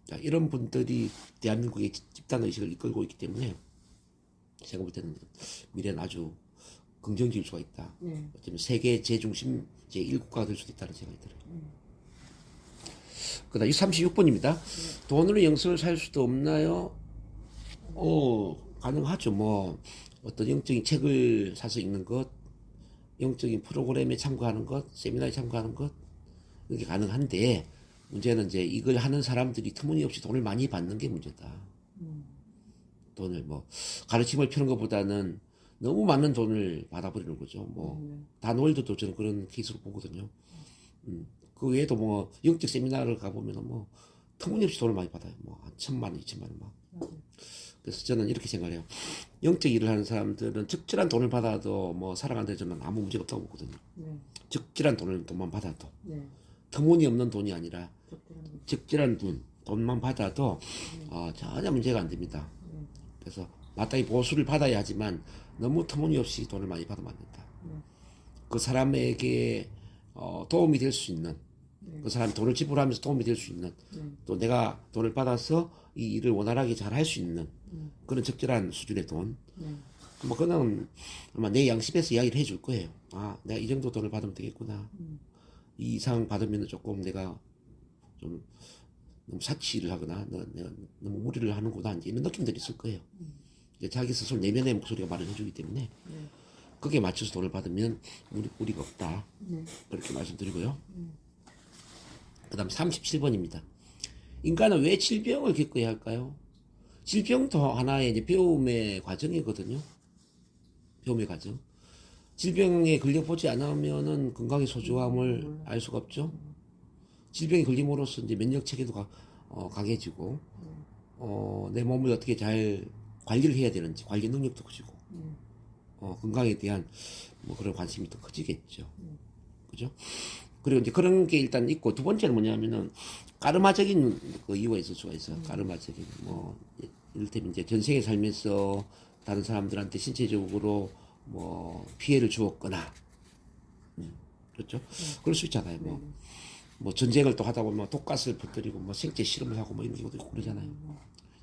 자, 이런 분들이 대한민국의 집단 의식을 이끌고 있기 때문에 제가 볼 때는 미래는 아주 긍정적일 수가 있다. 어쩌면 세계 제중심 제1국가가 될 수도 있다는 생각이 들어요. 그 다음 36번입니다. 돈으로 영성을 살 수도 없나요? 가능하죠. 뭐 어떤 영적인 책을 사서 읽는 것, 영적인 프로그램에 참가하는 것, 세미나에 참가하는 것, 이게 가능한데 문제는 이제 이걸 하는 사람들이 터무니없이 돈을 많이 받는 게 문제다. 돈을 뭐 가르침을 펴는 것보다는 너무 많은 돈을 받아버리는 거죠. 뭐 단월드도 저는 그런 케이스로 보거든요. 그 외에도 뭐 영적 세미나를 가보면 뭐 터무니없이 돈을 많이 받아요. 뭐 한 1,000만 원, 2,000만 원 막. 그래서 저는 이렇게 생각해요. 영적 일을 하는 사람들은 적절한 돈을 받아도 뭐 살아가는데 저는 아무 문제가 없다고 보거든요. 적절한 돈만 받아도. 터무니없는 돈이 아니라 적절한 돈만 받아도 전혀 문제가 안 됩니다. 그래서 마땅히 보수를 받아야 하지만 너무 터무니없이 돈을 많이 받으면 안 된다. 그 사람에게 도움이 될 수 있는 네. 그 사람이 돈을 지불하면서 도움이 될 수 있는 네. 또 내가 돈을 받아서 이 일을 원활하게 잘 할 수 있는 그런 적절한 수준의 돈. 네. 뭐 그는 아마 내 양심에서 이야기를 해줄 거예요. 아, 내가 이 정도 돈을 받으면 되겠구나. 이 이상 받으면 조금 내가 좀 너무 사치를 하거나 내가 너무 무리를 하는구나 이런 느낌들이 있을 거예요. 이제 자기 스스로 내면의 목소리가 말을 해주기 때문에 네. 거기에 맞춰서 돈을 받으면 무리가 없다. 네. 그렇게 말씀드리고요. 그 다음 37번입니다. 인간은 왜 질병을 겪어야 할까요? 질병도 하나의 이제 배움의 과정이거든요. 배움의 과정. 질병에 걸려보지 않으면은 건강의 소중함을 알 수가 없죠. 질병에 걸림으로써 이제 면역 체계도 강해지고, 내 몸을 어떻게 잘 관리를 해야 되는지, 관리 능력도 커지고, 건강에 대한 뭐 그런 관심이 더 커지겠죠. 그죠? 그리고 이제 그런 게 일단 있고, 두 번째는 뭐냐면은, 까르마적인 그 이유가 있을 수가 있어요. 까르마적인, 뭐, 이를테면 이제 전생에 살면서 다른 사람들한테 신체적으로 뭐, 피해를 주었거나, 그렇죠? 그럴 수 있잖아요. 뭐 전쟁을 또 하다 보면 독가스를 퍼뜨리고 뭐 생체 실험을 하고 뭐 이런 경우도 있고 그러잖아요.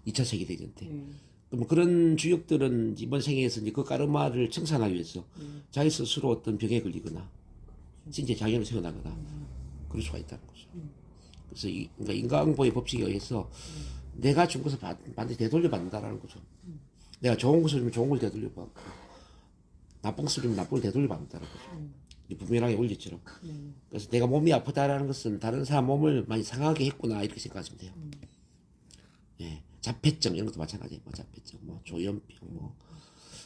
2차 세계대전 때. 뭐 그런 주역들은 이번 생에서 이제 그 까르마를 청산하기 위해서 자기 스스로 어떤 병에 걸리거나 신체 장애를 생겨나거나 그럴 수가 있다는 거죠. 그래서 그러니까 인과응보의 법칙에 의해서 내가 준 것을 반드시 되돌려 받는다라는 거죠. 내가 좋은 것을 주면 좋은 걸 되돌려 받고 나쁜 것을 주면 나쁜 걸 되돌려 받는다는 거죠. 부메랑의 원리처럼. 그래서 내가 몸이 아프다라는 것은 다른 사람 몸을 많이 상하게 했구나 이렇게 생각하시면 돼요. 예, 자폐증 이런 것도 마찬가지예요. 뭐 자폐증, 뭐 조현병, 뭐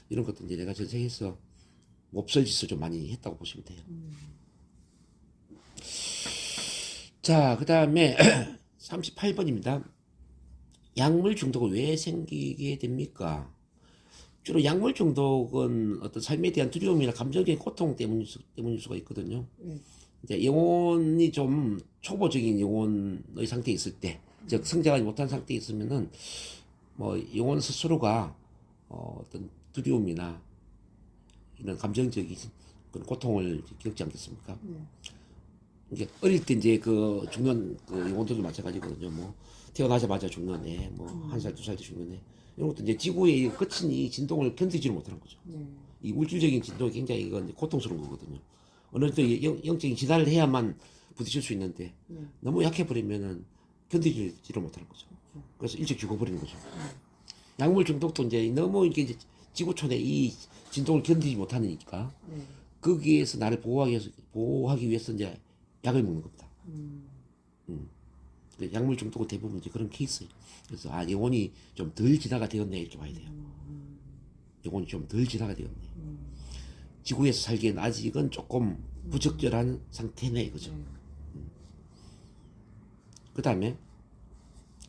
이런 것도 이제 내가 전생에서 몹쓸 짓을 좀 많이 했다고 보시면 돼요. 자, 그 다음에 38번입니다. 약물 중독은 왜 생기게 됩니까? 주로 약물 중독은 어떤 삶에 대한 두려움이나 감정적인 고통 때문일 수가 있거든요. 이제 영혼이 좀 초보적인 영혼의 상태에 있을 때, 즉 성장하지 못한 상태에 있으면은 뭐 영혼 스스로가 어떤 두려움이나 이런 감정적인 그런 고통을 겪지 않겠습니까? 이게 어릴 때 이제 그 죽는 그 영혼들도 마찬가지거든요. 뭐 태어나자마자 죽는 애, 뭐 1살, 2살 때 죽는 애. 이런 것도 이제 지구의 거친 이 진동을 견디지를 못하는 거죠. 이 물질적인 진동이 굉장히 이건 이제 고통스러운 거거든요. 어느 정도 영적인 진화를 해야만 부딪힐 수 있는데 너무 약해버리면은 견디지를 못하는 거죠. 그래서 일찍 죽어버리는 거죠. 약물 중독도 이제 너무 이렇게 이제 지구촌의 이 진동을 견디지 못하니까 거기에서 나를 보호하기 위해서 이제 약을 먹는 겁니다. 약물 중독은 대부분 이제 그런 케이스예요. 그래서 아 영혼이 좀 덜 진화가 되었네 이렇게 봐야 돼요. 영혼이 좀 덜 진화가 되었네. 지구에서 살기엔 아직은 조금 부적절한 상태네 이거죠. 그 다음에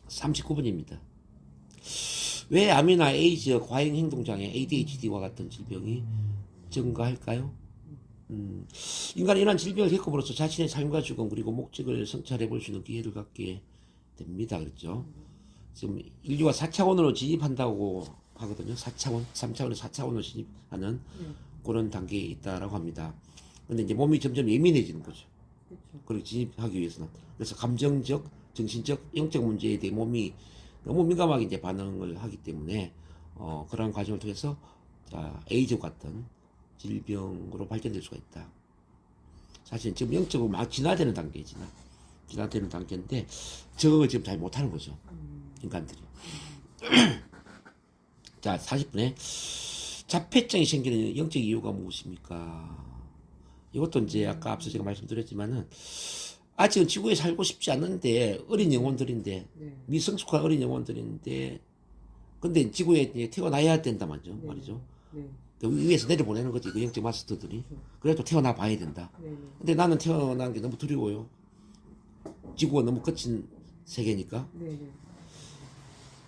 39번입니다. 왜 암이나 에이즈, 과잉행동장애, ADHD와 같은 질병이 증가할까요? 인간은 이러한 질병을 겪음으로써 자신의 삶과 죽음 그리고 목적을 성찰해 볼 수 있는 기회를 갖게 됩니다. 그렇죠? 지금 인류가 4차원으로 진입한다고 하거든요. 4차원, 3차원에서 4차원으로 진입하는 그런 단계에 있다라고 합니다. 근데 이제 몸이 점점 예민해지는 거죠. 그리고 진입하기 위해서는. 그래서 감정적, 정신적, 영적 문제에 대해 몸이 너무 민감하게 이제 반응을 하기 때문에 그러한 과정을 통해서 에이즈 같은 질병으로 발전될 수가 있다. 사실 지금 영적으로 막 진화되는 단계인데 적응을 지금 잘 못하는 거죠. 인간들이. 자, 40분에 자폐증이 생기는 영적 이유가 무엇입니까? 이것도 이제 아까 앞서 제가 말씀드렸지만은 아직은 지구에 살고 싶지 않은데 어린 영혼들인데 미성숙한 어린 영혼들인데 근데 지구에 이제 태어나야 된다 말이죠. 위에서 내려보내는 거지, 그 영적 마스터들이. 그래도 태어나 봐야 된다. 근데 나는 태어나는 게 너무 두려워요. 지구가 너무 거친 세계니까.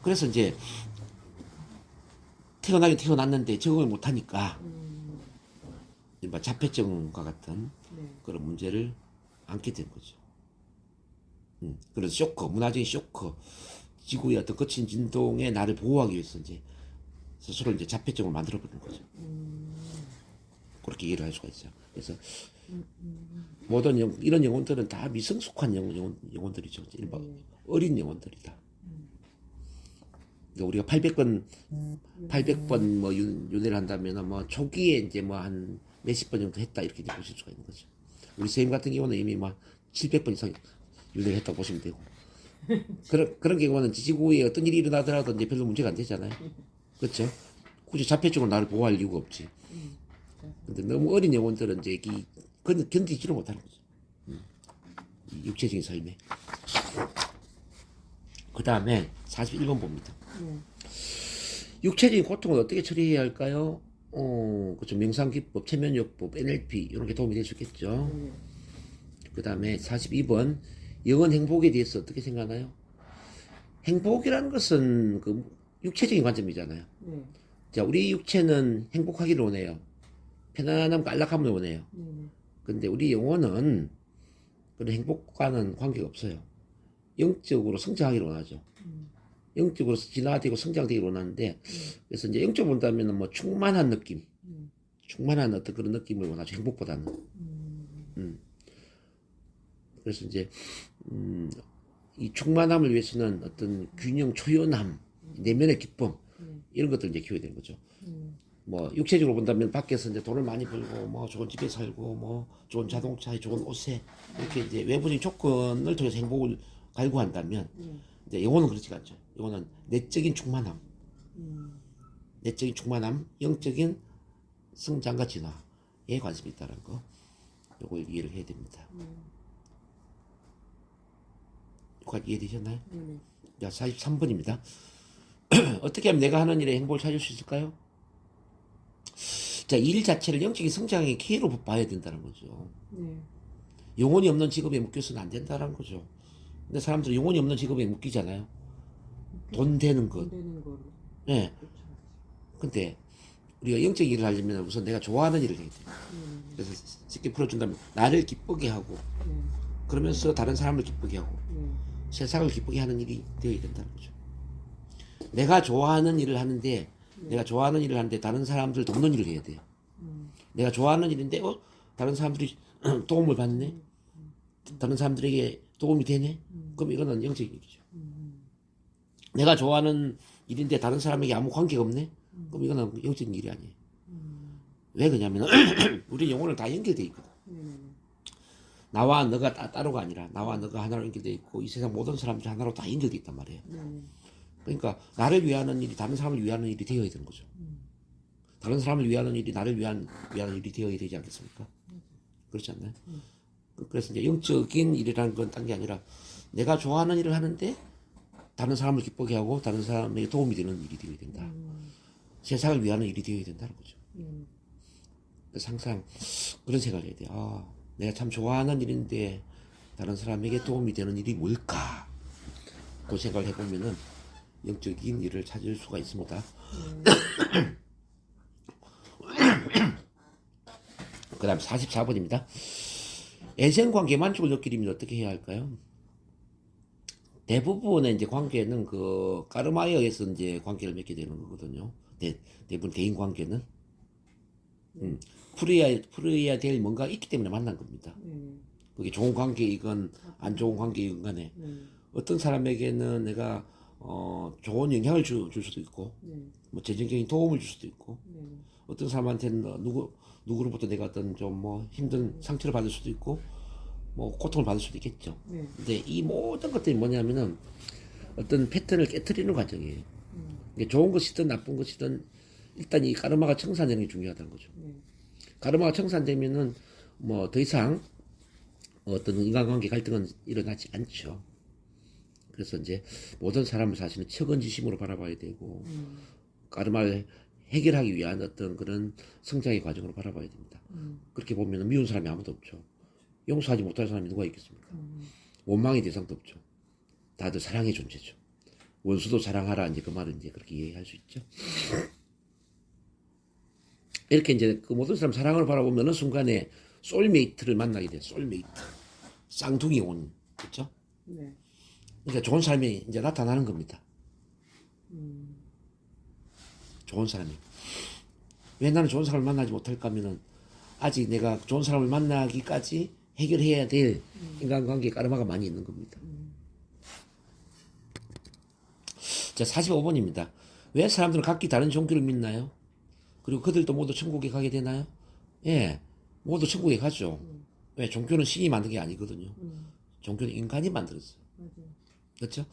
그래서 이제 태어나긴 태어났는데 적응을 못하니까 자폐증과 같은 그런 문제를 안게 된 거죠. 그래서 쇼크, 문화적인 쇼크, 지구의 어떤 거친 진동에 나를 보호하기 위해서 이제 스스로 이제 자폐증을 만들어버린 거죠. 그렇게 이해를 할 수가 있어요. 그래서 모든 이런 영혼들은 다 미성숙한 영혼들이죠. 일반 어린 영혼들이다. 그러니까 우리가 800번 뭐 윤회를 한다면 뭐 초기에 이제 뭐 한 몇십 번 정도 했다 이렇게 이제 보실 수가 있는 거죠. 우리 선생님 같은 경우는 이미 막 700번 이상 윤회를 했다고 보시면 되고 그런 경우는 지구에 어떤 일이 일어나더라도 이제 별로 문제가 안 되잖아요. 그렇죠? 굳이 자폐적으로 나를 보호할 이유가 없지. 근데 너무 어린 영혼들은 이제 견디지를 못하는 거죠. 이 육체적인 삶에. 그 다음에 41번 봅니다. 육체적인 고통을 어떻게 처리해야 할까요? 그렇죠. 명상기법, 체면요법, NLP 이런 게 도움이 될 수 있겠죠. 그 다음에 42번 영원 행복에 대해서 어떻게 생각하나요? 행복이라는 것은 그 육체적인 관점이잖아요. 자, 우리 육체는 행복하기를 원해요. 편안함과 안락함을 원해요. 근데 우리 영혼은 그런 행복과는 관계가 없어요. 영적으로 성장하기를 원하죠. 영적으로 진화되고 성장되기를 원하는데, 그래서 이제 영적으로 본다면 뭐 충만한 느낌, 충만한 어떤 그런 느낌을 원하죠. 행복보다는. 그래서 이제 이 충만함을 위해서는 어떤 균형, 초연함, 내면의 기쁨 이런 것들 이제 키워야 되는 거죠. 뭐 육체적으로 본다면 밖에서 이제 돈을 많이 벌고 뭐 좋은 집에 살고 뭐 좋은 자동차에 좋은 옷에 이렇게 이제 외부적인 조건을 통해서 행복을 갈구한다면 이제 영혼은 그렇지가 않죠. 영혼은 내적인 충만함, 내적인 충만함, 영적인 성장과 진화에 관심이 있다는 거, 이걸 이해를 해야 됩니다. 여기까지 이해되셨나요? 자, 43번입니다. 어떻게 하면 내가 하는 일에 행복을 찾을 수 있을까요? 자, 일 자체를 영적인 성장의 기회로 봐야 된다는 거죠. 영혼이 없는 직업에 묶여서는 안 된다는 거죠. 근데 사람들은 영혼이 없는 직업에 묶이잖아요. 돈 되는 것. 예. 근데 우리가 영적 일을 하려면 우선 내가 좋아하는 일을 해야 돼요. 그래서 쉽게 풀어준다면 나를 기쁘게 하고 그러면서 다른 사람을 기쁘게 하고 세상을 기쁘게 하는 일이 되어야 된다는 거죠. 내가 좋아하는 일을 하는데 다른 사람들 돕는 일을 해야 돼요. 내가 좋아하는 일인데 다른 사람들이 도움을 받네. 다른 사람들에게 도움이 되네. 그럼 이거는 영적인 일이죠. 내가 좋아하는 일인데 다른 사람에게 아무 관계가 없네. 그럼 이거는 영적인 일이 아니에요. 왜 그러냐면 우리 영혼은 다 연결돼 있거든. 나와 너가 따로가 아니라 나와 너가 하나로 연결돼 있고 이 세상 모든 사람들이 하나로 다 연결돼 있단 말이에요. 그러니까 나를 위하는 일이 다른 사람을 위하는 일이 되어야 되는 거죠. 다른 사람을 위하는 일이 나를 위하는 일이 되어야 되지 않겠습니까? 그렇지 않나요? 그래서 이제 영적인 일이라는 건 딴 게 아니라 내가 좋아하는 일을 하는데 다른 사람을 기쁘게 하고 다른 사람에게 도움이 되는 일이 되어야 된다. 세상을 위하는 일이 되어야 된다는 거죠. 그래서 항상 그런 생각을 해야 돼요. 내가 참 좋아하는 일인데 다른 사람에게 도움이 되는 일이 뭘까? 그 생각을 해보면은 영적인 일을 찾을 수가 있습니다. 그 다음 44번입니다. 애생관계 만족을 느끼려면 어떻게 해야 할까요? 대부분의 이제 관계는 그 까르마에 의해서 이제 관계를 맺게 되는 거거든요. 대부분 대인 관계는 풀어야 될 뭔가 있기 때문에 만난 겁니다. 그게 좋은 관계이건 안 좋은 관계이건 간에 어떤 사람에게는 내가 좋은 영향을 줄 수도 있고 뭐 재정적인 도움을 줄 수도 있고 어떤 사람한테는 누구로부터 내가 어떤 좀 뭐 힘든 상처를 받을 수도 있고 뭐 고통을 받을 수도 있겠죠. 근데 이 모든 것들이 뭐냐면은 어떤 패턴을 깨트리는 과정이에요. 이게 좋은 것이든 나쁜 것이든 일단 이 까르마가 청산되는 게 중요하다는 거죠. 까르마가 청산되면은 뭐 더 이상 어떤 인간관계 갈등은 일어나지 않죠. 그래서 이제 모든 사람을 사실은 측은지심으로 바라봐야 되고 까르마를 해결하기 위한 어떤 그런 성장의 과정으로 바라봐야 됩니다. 그렇게 보면 미운 사람이 아무도 없죠. 용서하지 못할 사람이 누가 있겠습니까? 원망의 대상도 없죠. 다들 사랑의 존재죠. 원수도 사랑하라 이제 그 말을 이제 그렇게 이해할 수 있죠. 이렇게 이제 그 모든 사람 사랑을 바라보면 어느 순간에 소울메이트를 만나게 돼요. 소울메이트, 쌍둥이 온, 그렇죠? 그러니까 좋은 사람이 이제 나타나는 겁니다. 좋은 사람이. 왜 나는 좋은 사람을 만나지 못할까 하면은 아직 내가 좋은 사람을 만나기까지 해결해야 될 인간관계 까르마가 많이 있는 겁니다. 자, 45번입니다. 왜 사람들은 각기 다른 종교를 믿나요? 그리고 그들도 모두 천국에 가게 되나요? 예, 모두 천국에 가죠. 왜? 종교는 신이 만든 게 아니거든요. 종교는 인간이 만들었어요. 맞아요. 그렇죠?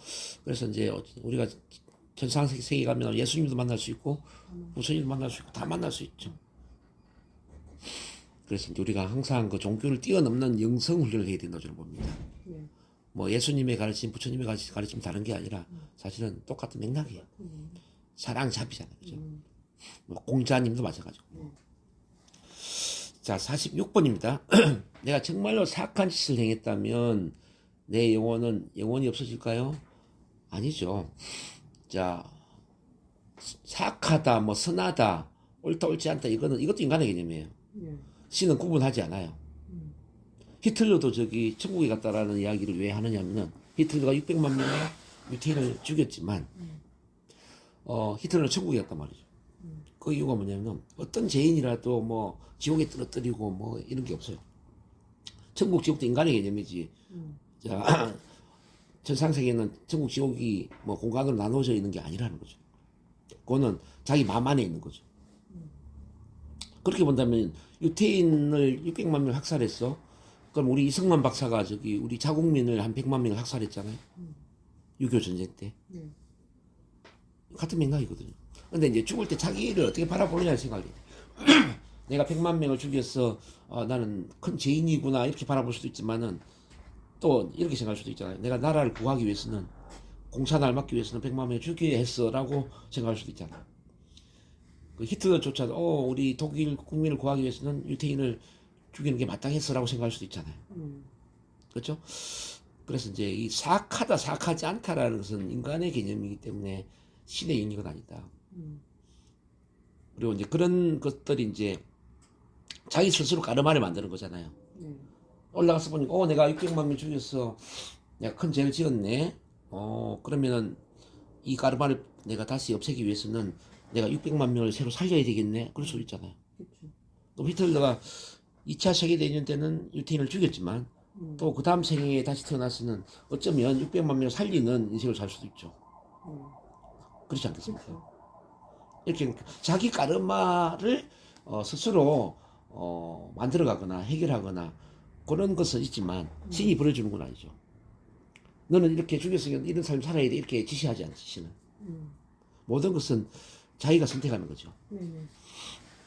그래서 이제 우리가 전상세계에 가면 예수님도 만날 수 있고 부처님도 만날 수 있고 다 만날 수 있죠. 그래서 이제 우리가 항상 그 종교를 뛰어넘는 영성 훈련을 해야 된다고 저는 봅니다. 네. 뭐 예수님의 가르침, 부처님의 가르침 다른 게 아니라 사실은 똑같은 맥락이에요. 사랑 잡이잖아요. 그죠? 뭐 공자님도 마찬가지고. 자, 46번입니다. 내가 정말로 사악한 짓을 행했다면 내 영혼은 영원히 없어질까요? 아니죠. 자, 사악하다, 뭐 선하다, 옳다, 옳지 않다, 이것도 인간의 개념이에요. 네. 신은 구분하지 않아요. 히틀러도 저기 천국에 갔다라는 이야기를 왜 하느냐면은 히틀러가 600만 명의 유태인을 죽였지만 히틀러는 천국에 갔단 말이죠. 그 이유가 뭐냐면 어떤 죄인이라도 뭐 지옥에 떨어뜨리고 뭐 이런 게 없어요. 천국 지옥도 인간의 개념이지. 자, 전상세계는 천국 지옥이 뭐 공간으로 나눠져 있는 게 아니라는 거죠. 그거는 자기 마음 안에 있는 거죠. 그렇게 본다면 유태인을 600만 명을 학살했어. 그럼 우리 이승만 박사가 저기 우리 자국민을 한 100만 명을 학살했잖아요. 6.25 전쟁 때. 네. 같은 맥락이거든요. 근데 이제 죽을 때 자기를 어떻게 바라보느냐는 생각이 내가 100만 명을 죽였어. 나는 큰 죄인이구나. 이렇게 바라볼 수도 있지만은 또 이렇게 생각할 수도 있잖아요. 내가 나라를 구하기 위해서는 공산화를 막기 위해서는 100만 명을 죽여야 했어라고 생각할 수도 있잖아요. 그 히틀러조차도 우리 독일 국민을 구하기 위해서는 유태인을 죽이는 게 마땅했어라고 생각할 수도 있잖아요. 그렇죠? 그래서 이제 이 사악하다, 사악하지 않다라는 것은 인간의 개념이기 때문에 신의 영역은 아니다. 그리고 이제 그런 것들이 이제 자기 스스로 가르마를 만드는 거잖아요. 네. 올라가서 보니까 내가 600만 명 죽였어. 내가 큰 죄를 지었네. 그러면은 이 가르마를 내가 다시 없애기 위해서는 내가 600만 명을 새로 살려야 되겠네. 그럴 수도 있잖아요. 그렇죠. 또 히틀러가 2차 세계대전 때는 유태인을 죽였지만 또 그 다음 생에 다시 태어나서는 어쩌면 600만 명을 살리는 인생을 살 수도 있죠. 그렇지 않겠습니까? 그렇죠. 이렇게 자기 가르마를 스스로 만들어가거나 해결하거나 그런 것은 있지만 신이 벌어주는 건 아니죠. 너는 이렇게 죽였으니까 이런 삶 살아야 돼 이렇게 지시하지 않지 신은. 모든 것은 자기가 선택하는 거죠. 네네.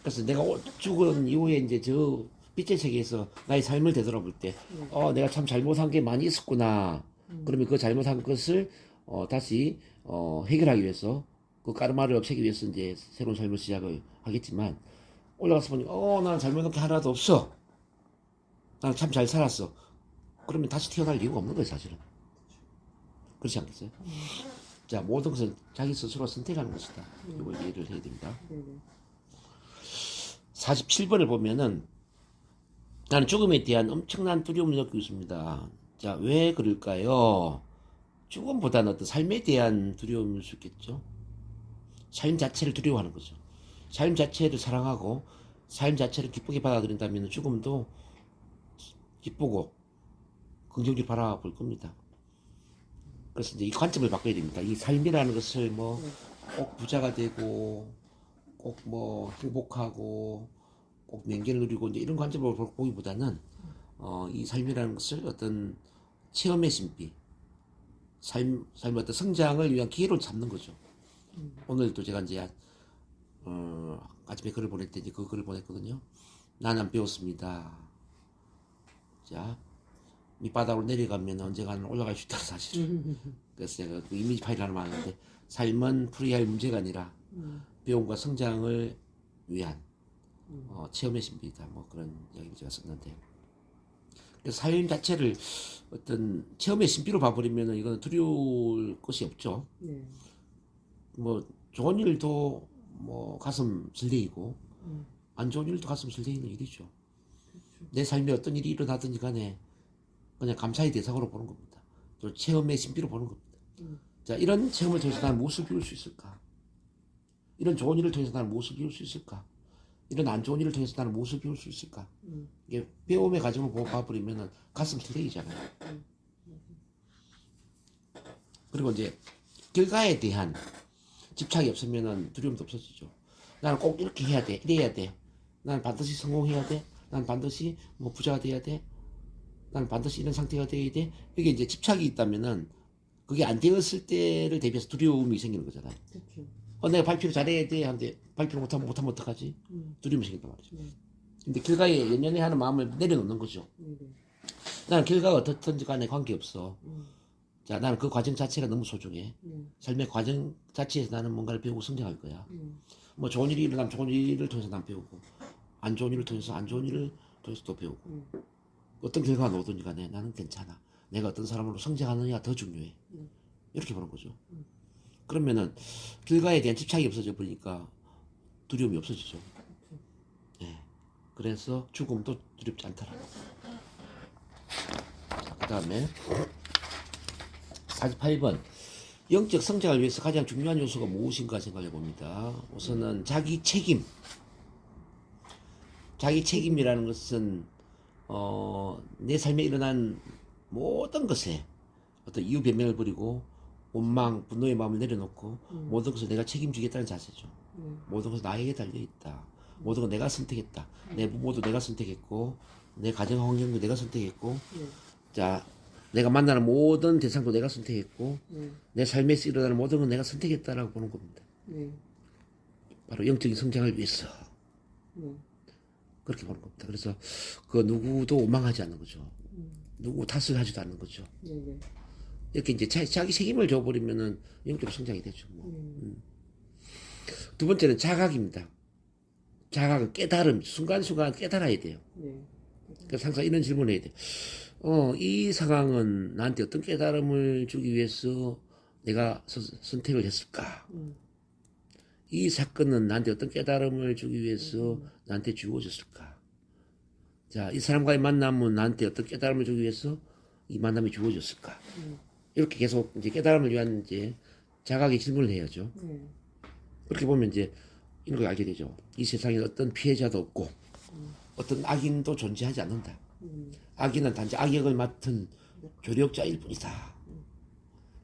그래서 내가 죽은 이후에 이제 저 빛의 세계에서 나의 삶을 되돌아볼 때, 내가 참 잘못한 게 많이 있었구나. 그러면 그 잘못한 것을 다시 해결하기 위해서 그 까르마를 없애기 위해서 이제 새로운 삶을 시작을 하겠지만 올라가서 보니까 나는 잘못한 게 하나도 없어. 나는 참 잘 살았어. 그러면 다시 태어날 이유가 없는 거예요 사실은. 그렇지 않겠어요? 자, 모든 것은 자기 스스로 선택하는 것이다. 이걸 이해를 해야 됩니다. 네네. 47번을 보면은 나는 죽음에 대한 엄청난 두려움을 느끼고 있습니다. 자, 왜 그럴까요? 죽음보다는 어떤 삶에 대한 두려움일 수 있겠죠. 삶 자체를 두려워하는 거죠. 삶 자체를 사랑하고 삶 자체를 기쁘게 받아들인다면 죽음도 기쁘고 긍정적으로 바라볼 겁니다. 그래서 이제 이 관점을 바꿔야 됩니다. 이 삶이라는 것을 뭐 꼭 부자가 되고 꼭 뭐 행복하고 꼭 명예를 누리고 이제 이런 관점으로 보기보다는 이 삶이라는 것을 어떤 체험의 신비, 삶의 어떤 성장을 위한 기회로 잡는 거죠. 오늘도 제가 이제 아침에 글을 보낼 때 이제 그 글을 보냈거든요. 나는 배웠습니다. 자, 밑바닥으로 내려가면 언젠가는 올라갈 수 있다 사실. 그래서 제가 그 이미지 파일을 하나 만드는데 삶은 풀이할 문제가 아니라 배움과 성장을 위한 체험의 신비다. 뭐 그런 이야기를 제가 썼는데, 그래서 삶 자체를 어떤 체험의 신비로 봐버리면 이건 두려울 것이 없죠. 네. 뭐 좋은 일도 뭐 가슴 설레이고 안 좋은 일도 가슴 설레이는 일이죠. 내 삶에 어떤 일이 일어나든지 간에 그냥 감사의 대상으로 보는 겁니다. 또 체험의 신비로 보는 겁니다. 자, 이런 체험을 통해서 나는 무엇을 배울 수 있을까? 이런 좋은 일을 통해서 나는 무엇을 배울 수 있을까? 이런 안 좋은 일을 통해서 나는 무엇을 배울 수 있을까? 이게 배움의 과정을 보고 봐버리면은 가슴 설레이잖아요. 그리고 이제 결과에 대한 집착이 없으면은 두려움도 없어지죠. 나는 꼭 이렇게 해야 돼, 이래야 돼. 나는 반드시 성공해야 돼. 나는 반드시 뭐 부자가 돼야 돼. 나는 반드시 이런 상태가 돼야 돼. 이게 이제 집착이 있다면은 그게 안 되었을 때를 대비해서 두려움이 생기는 거잖아요. 그렇죠. 내가 발표를 잘해야 돼 하는데 발표를 못하면 어떡하지? 두려움이 생긴단 말이죠. 근데 결과에 연연해 하는 마음을 내려놓는 거죠. 나는 결과가 어떻든지 간에 관계없어. 자, 나는 그 과정 자체가 너무 소중해. 삶의 과정 자체에서 나는 뭔가를 배우고 성장할 거야. 뭐 좋은 일이 일어나면 좋은 일을 통해서 난 배우고, 안 좋은 일을 통해서 안 좋은 일을 통해서 또 배우고, 어떤 결과가 오든지 간에 나는 괜찮아. 내가 어떤 사람으로 성장하느냐 더 중요해. 이렇게 보는 거죠. 그러면은 결과에 대한 집착이 없어져 버리니까 두려움이 없어지죠. 네. 그래서 죽음도 두렵지 않더라. 그 다음에 48번 영적 성장을 위해서 가장 중요한 요소가 무엇인가 생각해 봅니다. 우선은 자기 책임. 자기 책임이라는 것은 내 삶에 일어난 모든 것에 어떤 이유 변명을 버리고 원망, 분노의 마음을 내려놓고 모든 것을 내가 책임지겠다는 자세죠. 모든 것은 나에게 달려있다. 모든 건 내가 선택했다. 내 부모도 내가 선택했고 내 가정 환경도 내가 선택했고 자 내가 만나는 모든 대상도 내가 선택했고 내 삶에서 일어나는 모든 건 내가 선택했다라고 보는 겁니다. 바로 영적인 성장을 위해서 그렇게 보는 겁니다. 그래서 그 누구도 원망하지 않는 거죠. 누구 탓을 하지도 않는 거죠. 이렇게 이제 자기 책임을 져버리면은 영적 성장이 되죠. 두 번째는 자각입니다. 자각은 깨달음, 순간순간 깨달아야 돼요. 그래서 항상 이런 질문을 해야 돼요. 이 상황은 나한테 어떤 깨달음을 주기 위해서 내가 선택을 했을까? 이 사건은 나한테 어떤 깨달음을 주기 위해서 나한테 주어졌을까? 자, 이 사람과의 만남은 나한테 어떤 깨달음을 주기 위해서 이 만남이 주어졌을까? 이렇게 계속 이제 깨달음을 위한 이제 자각의 질문을 해야죠. 그렇게 보면 이제 이런 걸 알게 되죠. 이 세상에 어떤 피해자도 없고 어떤 악인도 존재하지 않는다. 악인은 단지 악역을 맡은 조력자일 뿐이다.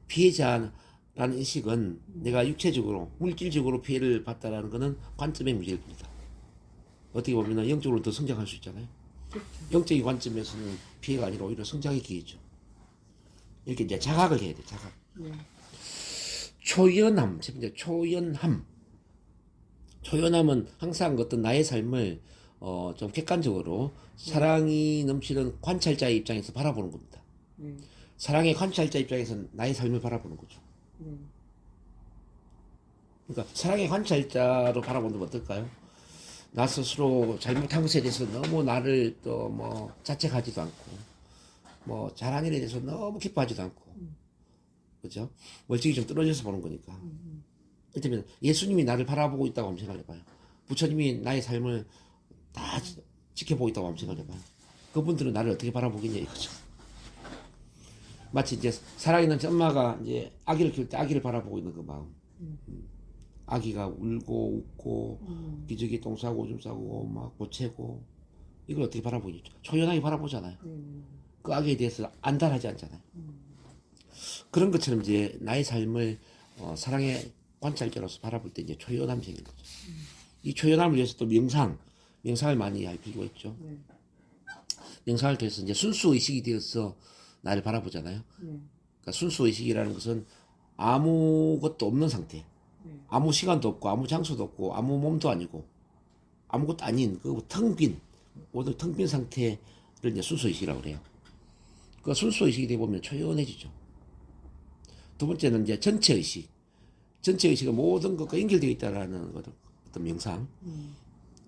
피해자라는 인식은 내가 육체적으로 물질적으로 피해를 봤다라는 것은 관점의 문제일 뿐이다. 어떻게 보면 영적으로 더 성장할 수 있잖아요. 영적인 관점에서는 피해가 아니라 오히려 성장의 기회죠. 이렇게 이제 자각을 해야 돼. 자각. 초연함. 첫 번째 초연함. 초연함은 항상 어떤 나의 삶을 좀 객관적으로 사랑이 넘치는 관찰자의 입장에서 바라보는 겁니다. 사랑의 관찰자 입장에서 나의 삶을 바라보는 거죠. 그러니까 사랑의 관찰자로 바라본다면 어떨까요? 나 스스로 잘못한 것에 대해서 너무 나를 또 뭐 자책하지도 않고 뭐 잘한 일에 대해서 너무 기뻐하지도 않고 그죠? 멀찍이 좀 떨어져서 보는 거니까. 이를테면 예수님이 나를 바라보고 있다고 한번 생각해봐요. 부처님이 나의 삶을 다 지켜보고 있다고 한번 생각해봐요. 그분들은 나를 어떻게 바라보겠냐 이거죠. 마치 이제 살아있는 엄마가 이제 아기를 키울 때 아기를 바라보고 있는 그 마음. 아기가 울고 웃고 기저귀 똥 싸고 오줌 싸고 막 보채고 이걸 어떻게 바라보겠죠? 초연하게 바라보잖아요. 그 아기에 대해서 안달하지 않잖아요. 그런 것처럼 이제 나의 삶을 사랑의 관찰자로서 바라볼 때 이제 초연함이 생긴 거죠. 이 초연함을 위해서 또 명상을 많이 할 필요가 있죠. 명상을 통해서 이제 순수 의식이 되어서 나를 바라보잖아요. 그러니까 순수 의식이라는 것은 아무것도 없는 상태. 아무 시간도 없고 아무 장소도 없고 아무 몸도 아니고 아무것도 아닌 그 텅 빈 모든 텅 빈 상태를 이제 순수 의식이라고 그래요. 그 순수 의식이 되어 보면 초연해지죠. 두 번째는 이제 전체 의식. 전체 의식은 모든 것과 연결되어 있다라는 어떤 명상.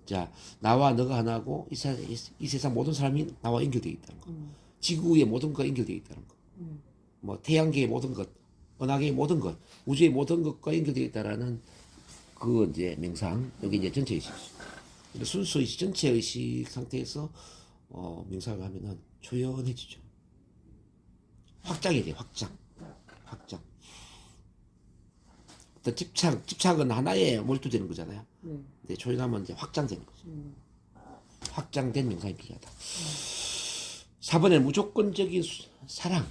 자, 나와 너가 하나고 이 세상 모든 사람이 나와 연결되어 있다는 거. 지구의 모든 것과 연결되어 있다는 거. 뭐 태양계의 모든 것, 은하계의 모든 것, 우주의 모든 것과 연결되어 있다라는 그 이제 명상. 여기 이제 전체 의식. 순수 의식, 전체 의식 상태에서 명상을 하면은 초연해지죠. 확장이 돼요. 확장. 어떤 집착은 하나에 몰두되는 거잖아요. 근데 초연하면 이제 확장되는 거죠. 확장된 명상이 필요하다. 4번에 무조건적인 사랑.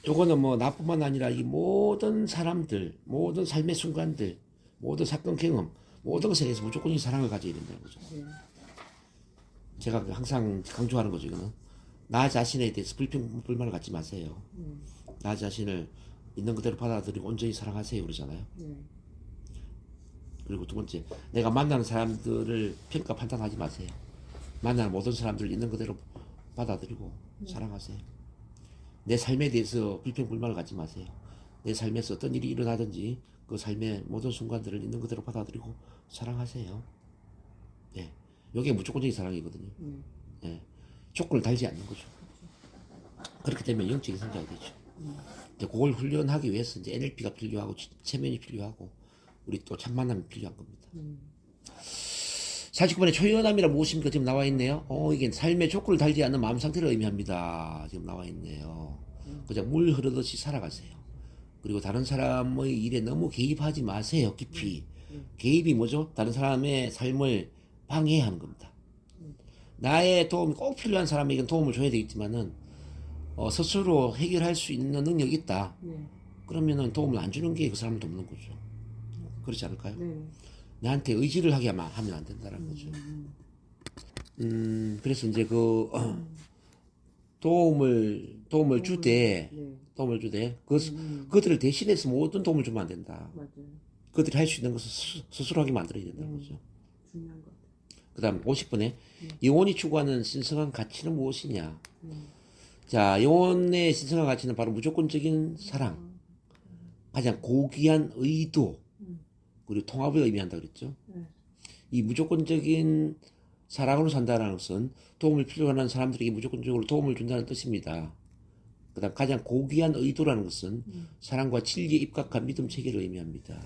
요거는 뭐 나뿐만 아니라 이 모든 사람들, 모든 삶의 순간들, 모든 사건 경험, 모든 것에 대해서 무조건적인 사랑을 가져야 된다는 거죠. 네. 제가 항상 강조하는 거죠. 이거는 나 자신에 대해서 불평불만을 갖지 마세요. 나 자신을 있는 그대로 받아들이고 온전히 사랑하세요 그러잖아요. 네. 그리고 두 번째, 내가 만나는 사람들을 평가 판단하지 마세요. 만나는 모든 사람들을 있는 그대로 받아들이고 사랑하세요. 내 삶에 대해서 불평불만을 갖지 마세요. 내 삶에서 어떤 일이 일어나든지 그 삶의 모든 순간들을 있는 그대로 받아들이고 사랑하세요. 예, 이게 무조건적인 사랑이거든요. 예, 조건을 달지 않는 거죠. 그렇게 되면 영적인 성장이 되죠. 이제 그걸 훈련하기 위해서 이제 NLP가 필요하고 체면이 필요하고 우리 또 참 만남이 필요한 겁니다. 49번에 초연함이라 무엇입니까? 지금 나와 있네요. 이게 삶의 조건을 달지 않는 마음 상태를 의미합니다. 지금 나와 있네요. 그냥 물 흐르듯이 살아가세요. 그리고 다른 사람의 일에 너무 개입하지 마세요. 깊이. 개입이 뭐죠? 다른 사람의 삶을 방해하는 겁니다. 나의 도움이 꼭 필요한 사람에게는 도움을 줘야 되겠지만은 스스로 해결할 수 있는 능력이 있다. 네. 그러면은 도움을 안 주는 게 그 사람을 돕는 거죠. 그렇지 않을까요? 네. 나한테 의지를 하면 안 된다는 거죠. 그래서 이제 그 도움을 주되 네. 그들을 대신해서 모든 도움을 주면 안 된다. 맞아요. 그들이 할 수 있는 것을 스스로 하게 만들어야 된다는 거죠. 중요한 것 같아요. 그 다음 50번에 영혼이 추구하는 신성한 가치는 무엇이냐. 자, 영혼의 신성한 가치는 바로 무조건적인 사랑, 가장 고귀한 의도, 그리고 통합을 의미한다 그랬죠. 이 무조건적인 사랑으로 산다는 것은 도움을 필요로 하는 사람들에게 무조건적으로 도움을 준다는 뜻입니다. 그 다음 가장 고귀한 의도라는 것은 사랑과 진리에 입각한 믿음 체계를 의미합니다.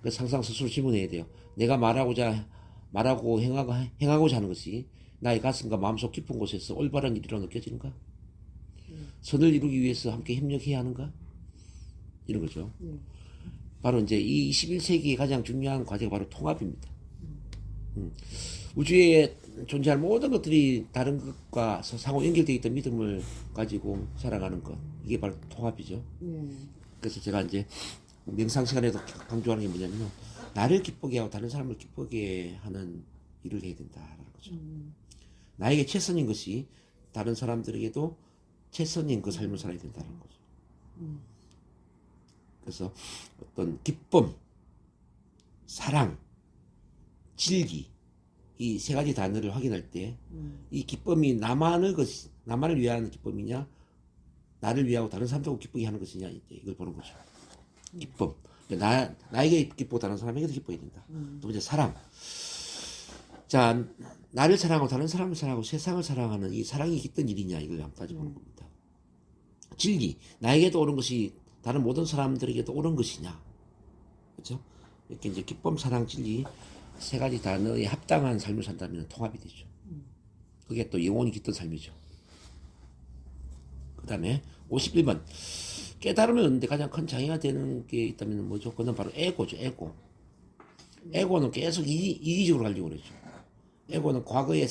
그래서 항상 스스로 질문해야 돼요. 내가 말하고 행하고자 하는 것이 나의 가슴과 마음속 깊은 곳에서 올바른 일이라고 느껴지는가? 선을 이루기 위해서 함께 협력해야 하는가? 이런 거죠. 바로 이제 이 21세기의 가장 중요한 과제가 바로 통합입니다. 우주에 존재할 모든 것들이 다른 것과 상호 연결되어 있던 믿음을 가지고 살아가는 것. 이게 바로 통합이죠. 그래서 제가 이제 명상 시간에도 강조하는 게 뭐냐면 나를 기쁘게 하고 다른 사람을 기쁘게 하는 일을 해야 된다라는 거죠. 나에게 최선인 것이 다른 사람들에게도 최선인 그 삶을 살아야 된다는 거죠. 그래서 어떤 기쁨, 사랑, 진리 이 세 가지 단어를 확인할 때 이 기쁨이 나만을 위한 기쁨이냐, 나를 위하고 다른 사람들하고 기쁘게 하는 것이냐 이걸 보는 거죠. 기쁨, 나에게 기쁘고 다른 사람에게도 기뻐야 된다. 두 번째 사랑. 자, 나를 사랑하고 다른 사람을 사랑하고 세상을 사랑하는 이 사랑이 깃든 일이냐 이걸 한 가지 보는 겁니다. 진리, 나에게도 옳은 것이 다른 모든 사람들에게도 옳은 것이냐, 그렇죠? 이렇게 이제 기쁨, 사랑, 진리 세 가지 단어에 합당한 삶을 산다면 통합이 되죠. 그게 또 영혼이 깃든 삶이죠. 그 다음에 51번 깨달음을 얻는데 가장 큰 장애가 되는 게 있다면 뭐죠? 그건 바로 에고죠. 에고는 계속 이기적으로 가려고 그러죠. 에고는 과거에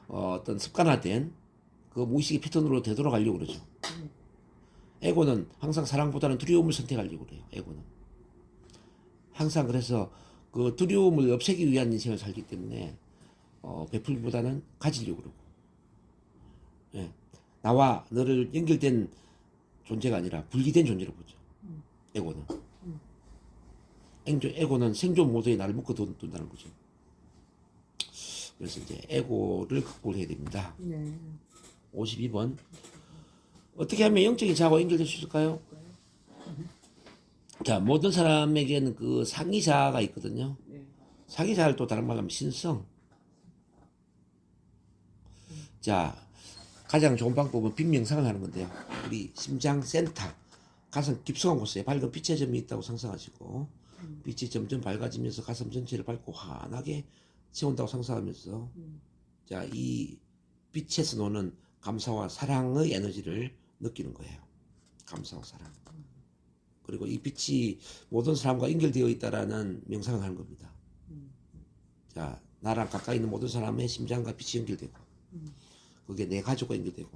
어떤 습관화된 그 무의식의 패턴으로 되돌아가려고 그러죠. 에고는 항상 사랑보다는 두려움을 선택하려고 그래요. 에고는 항상 그래서 그 두려움을 없애기 위한 인생을 살기 때문에 베풀기보다는 가지려고 그러고, 예. 나와 너를 연결된 존재가 아니라 분리된 존재로 보죠. 에고는 에고는 생존 모드에 나를 묶어둔다는 거죠. 그래서 이제 에고를 극복해야 됩니다. 52번 어떻게 하면 영적인 자아와 연결될 수 있을까요? 자, 모든 사람에게는 그 상위자아가 있거든요. 상위자아를 또 다른 말로 하면 신성. 자, 가장 좋은 방법은 빈명상을 하는 건데요. 우리 심장 센터, 가슴 깊숙한 곳에 밝은 빛의 점이 있다고 상상하시고 빛이 점점 밝아지면서 가슴 전체를 밝고 환하게 채운다고 상상하면서 자, 이 빛에서 노는 감사와 사랑의 에너지를 느끼는 거예요. 감사와 사랑. 그리고 이 빛이 모든 사람과 연결되어 있다라는 명상을 하는 겁니다. 자, 나랑 가까이 있는 모든 사람의 심장과 빛이 연결되고, 그게 내 가족과 연결되고,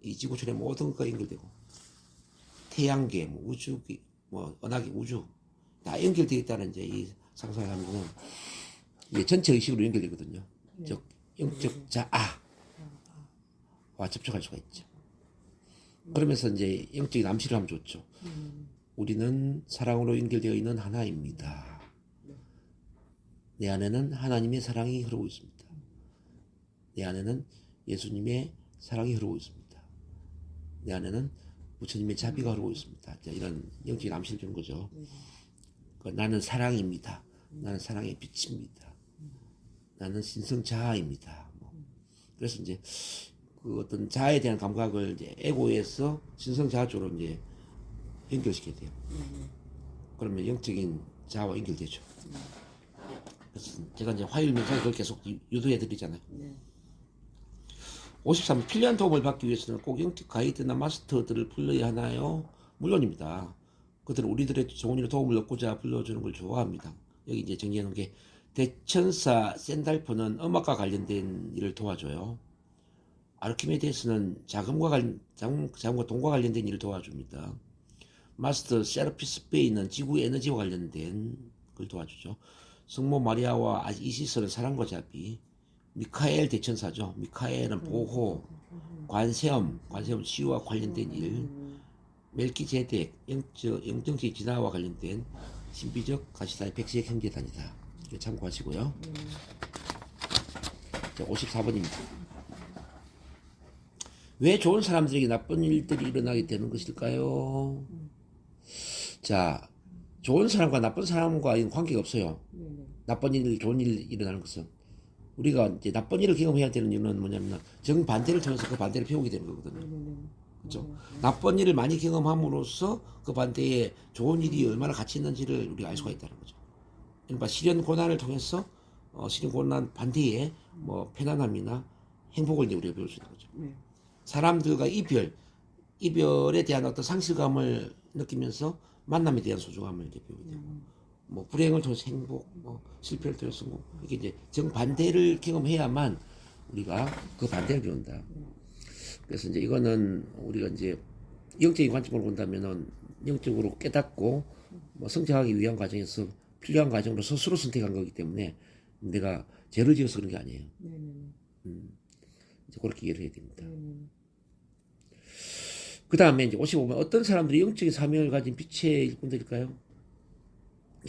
이 지구촌의 모든 것과 연결되고, 태양계, 뭐 우주기, 뭐 은하계, 우주 다 연결되어 있다는 이제 이 상상을 하면은 이게 전체 의식으로 연결되거든요. 즉 영적 자아와 접촉할 수가 있죠. 그러면서 이제 영적인 암시를 하면 좋죠. 우리는 사랑으로 연결되어 있는 하나입니다. 내 안에는 하나님의 사랑이 흐르고 있습니다. 내 안에는 예수님의 사랑이 흐르고 있습니다. 내 안에는 부처님의 자비가 흐르고 있습니다. 자, 이런 영적인 암시를 주는 거죠. 나는 사랑입니다. 나는 사랑의 빛입니다. 나는 신성자아입니다. 그래서 이제 그 어떤 자아에 대한 감각을 이제 에고에서 신성자아 쪽으로 이제 연결시켜야 돼요. 그러면 영적인 자아와 연결되죠. 그래서 제가 이제 화요일 명상을 그걸 계속 유도해 드리잖아요. 53. 필요한 도움을 받기 위해서는 꼭 영적 가이드나 마스터들을 불러야 하나요? 물론입니다. 그들은 우리들의 좋은 일에 도움을 얻고자 불러주는 걸 좋아합니다. 여기 이제 정리해 놓은 게 대천사 샌달프는 음악과 관련된 일을 도와줘요. 아르키메데스는 자금과 돈과 관련된 일을 도와줍니다. 마스터 세라피스 베이는 지구 에너지와 관련된 걸 도와주죠. 성모 마리아와 이시스는 사랑과 자비. 미카엘 대천사죠. 미카엘은 보호, 관세음 치유와 관련된 일. 멜키제덱 영정적 진화와 관련된 신비적 가시다의 백색 형제단이다. 이거 참고하시고요. 자, 54번입니다. 왜 좋은 사람들에게 나쁜 일들이 일어나게 되는 것일까요? 자, 좋은 사람과 나쁜 사람과 관계가 없어요. 나쁜 일, 좋은 일 일어나는 것은 우리가 이제 나쁜 일을 경험해야 되는 이유는 뭐냐면 정반대를 통해서 그 반대를 배우게 되는 거거든요. 그렇죠? 나쁜 일을 많이 경험함으로써 그 반대에 좋은 일이 얼마나 가치 있는지를 우리가 알 수가 있다는 거죠. 그러니까 시련 고난을 통해서 시련 고난 반대에 뭐 편안함이나 행복을 이제 우리가 배울 수 있는 거죠. 사람들과 이별에 대한 어떤 상실감을 느끼면서 만남에 대한 소중함을 이제 배우게 되고, 뭐 불행을 통해서 행복, 뭐 실패를 통해서 성공, 이게 이제 정반대를 경험해야만 우리가 그 반대를 배운다. 그래서 이제 이거는 우리가 이제 영적인 관점으로 본다면은 영적으로 깨닫고 뭐 성장하기 위한 과정에서 필요한 과정으로 스스로 선택한 거기 때문에 내가 죄를 지어서 그런 게 아니에요. 이제 그렇게 이해를 해야 됩니다. 그 다음에 이제 55번 어떤 사람들이 영적인 사명을 가진 빛의 일꾼들일까요?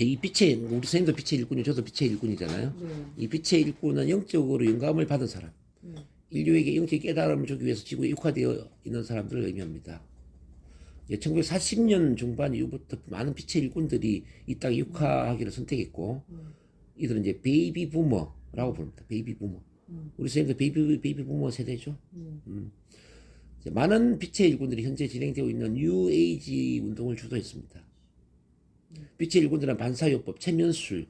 이 빛의 우리 선생님도 빛의 일꾼이고 저도 빛의 일꾼이잖아요. 이 빛의 일꾼은 영적으로 영감을 받은 사람, 인류에게 영적인 깨달음을 주기 위해서 지구에 육화되어 있는 사람들을 의미합니다. 1940년 중반 이후부터 많은 빛의 일꾼들이 이 땅에 육화하기를 선택했고, 이들은 이제 베이비 부머라고 부릅니다. 베이비 부머. 우리 선생님도 베이비 부머 세대죠. 많은 빛의 일꾼들이 현재 진행되고 있는 뉴 에이지 운동을 주도했습니다. 빛의 일꾼들은 반사요법, 체면술,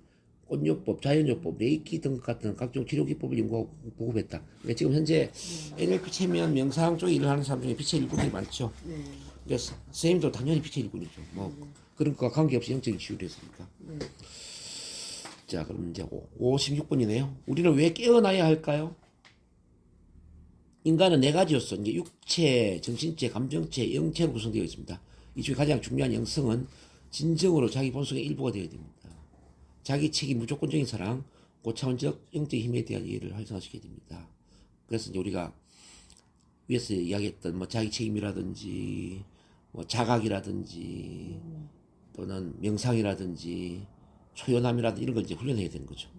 꽃요법, 자연요법, 레이키 등 같은 각종 치료기법을 연구하고 보급했다. 그러니까 지금 현재 NLP 체면 명상 쪽에 일을 하는 사람 중에 빛의 일꾼들이 많죠. 그래서 선생님도 당연히 빛의 일꾼이죠. 뭐 그런 것과 관계없이 영적인 치유를 했으니까. 자, 그럼 이제 56번이네요. 우리는 왜 깨어나야 할까요? 인간은 네 가지로서 이제 육체, 정신체, 감정체, 영체로 구성되어 있습니다. 이 중에 가장 중요한 영성은 진정으로 자기 본성의 일부가 되어야 됩니다. 자기 책임, 무조건적인 사랑, 고차원적 영적인 힘에 대한 이해를 활성화시켜야 됩니다. 그래서 이제 우리가 위에서 이야기했던 뭐 자기 책임이라든지, 뭐 자각이라든지, 또는 명상이라든지, 초연함이라든지 이런 걸 이제 훈련해야 되는 거죠.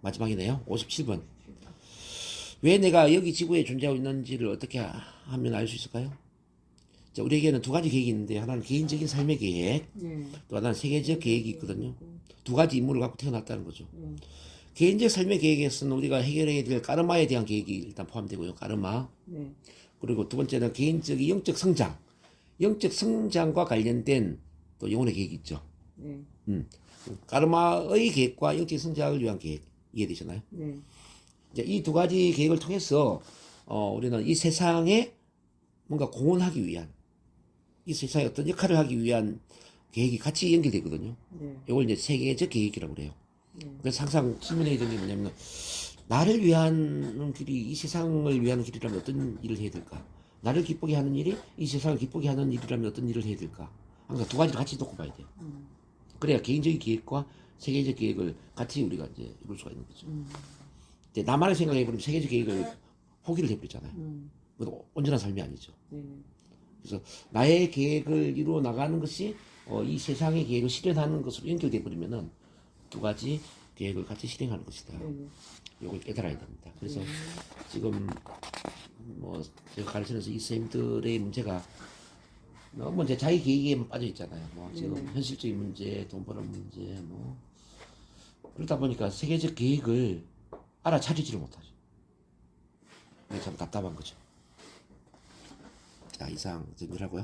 마지막이네요. 57번. 왜 내가 여기 지구에 존재하고 있는지를 어떻게 하면 알 수 있을까요? 자, 우리에게는 두 가지 계획이 있는데, 하나는 개인적인 삶의 계획, 또 하나는 세계적 계획이 있거든요. 두 가지 임무를 갖고 태어났다는 거죠. 개인적 삶의 계획에서는 우리가 해결해야 될 까르마에 대한 계획이 일단 포함되고요. 까르마. 그리고 두 번째는 개인적인 영적 성장. 영적 성장과 관련된 또 영혼의 계획이 있죠. 까르마의 계획과 영적 성장을 위한 계획. 이해되시나요? 이제 이 두 가지 계획을 통해서 우리는 이 세상에 뭔가 공헌하기 위한, 이 세상에 어떤 역할을 하기 위한 계획이 같이 연결되거든요. 이걸 이제 세계적 계획이라고 그래요. 그래서 항상 질문해야 되는 게 뭐냐면 나를 위한 길이 이 세상을 위한 길이라면 어떤 일을 해야 될까? 나를 기쁘게 하는 일이 이 세상을 기쁘게 하는 일이라면 어떤 일을 해야 될까? 항상 두 가지를 같이 놓고 봐야 돼요. 그래야 개인적인 계획과 세계적 계획을 같이 우리가 이제 이룰 수가 있는 거죠. 이제 나만의 생각해보면 세계적 계획을 포기를 해버리잖아요. 그것도 온전한 삶이 아니죠. 네. 그래서 나의 계획을 이루어 나가는 것이 이 세상의 계획을 실현하는 것으로 연결돼 버리면은 두 가지 계획을 같이 실행하는 것이다. 네. 이걸 깨달아야 됩니다. 그래서 지금 뭐 제가 가르치면서 이 선생님들의 문제가 너무 이제 자기 계획에만 빠져 있잖아요. 뭐 지금 현실적인 문제, 돈 버는 문제, 뭐 그러다 보니까 세계적 계획을 알아차리지를 못하죠. 이게 참 답답한 거죠. 자, 이상 정리하고요.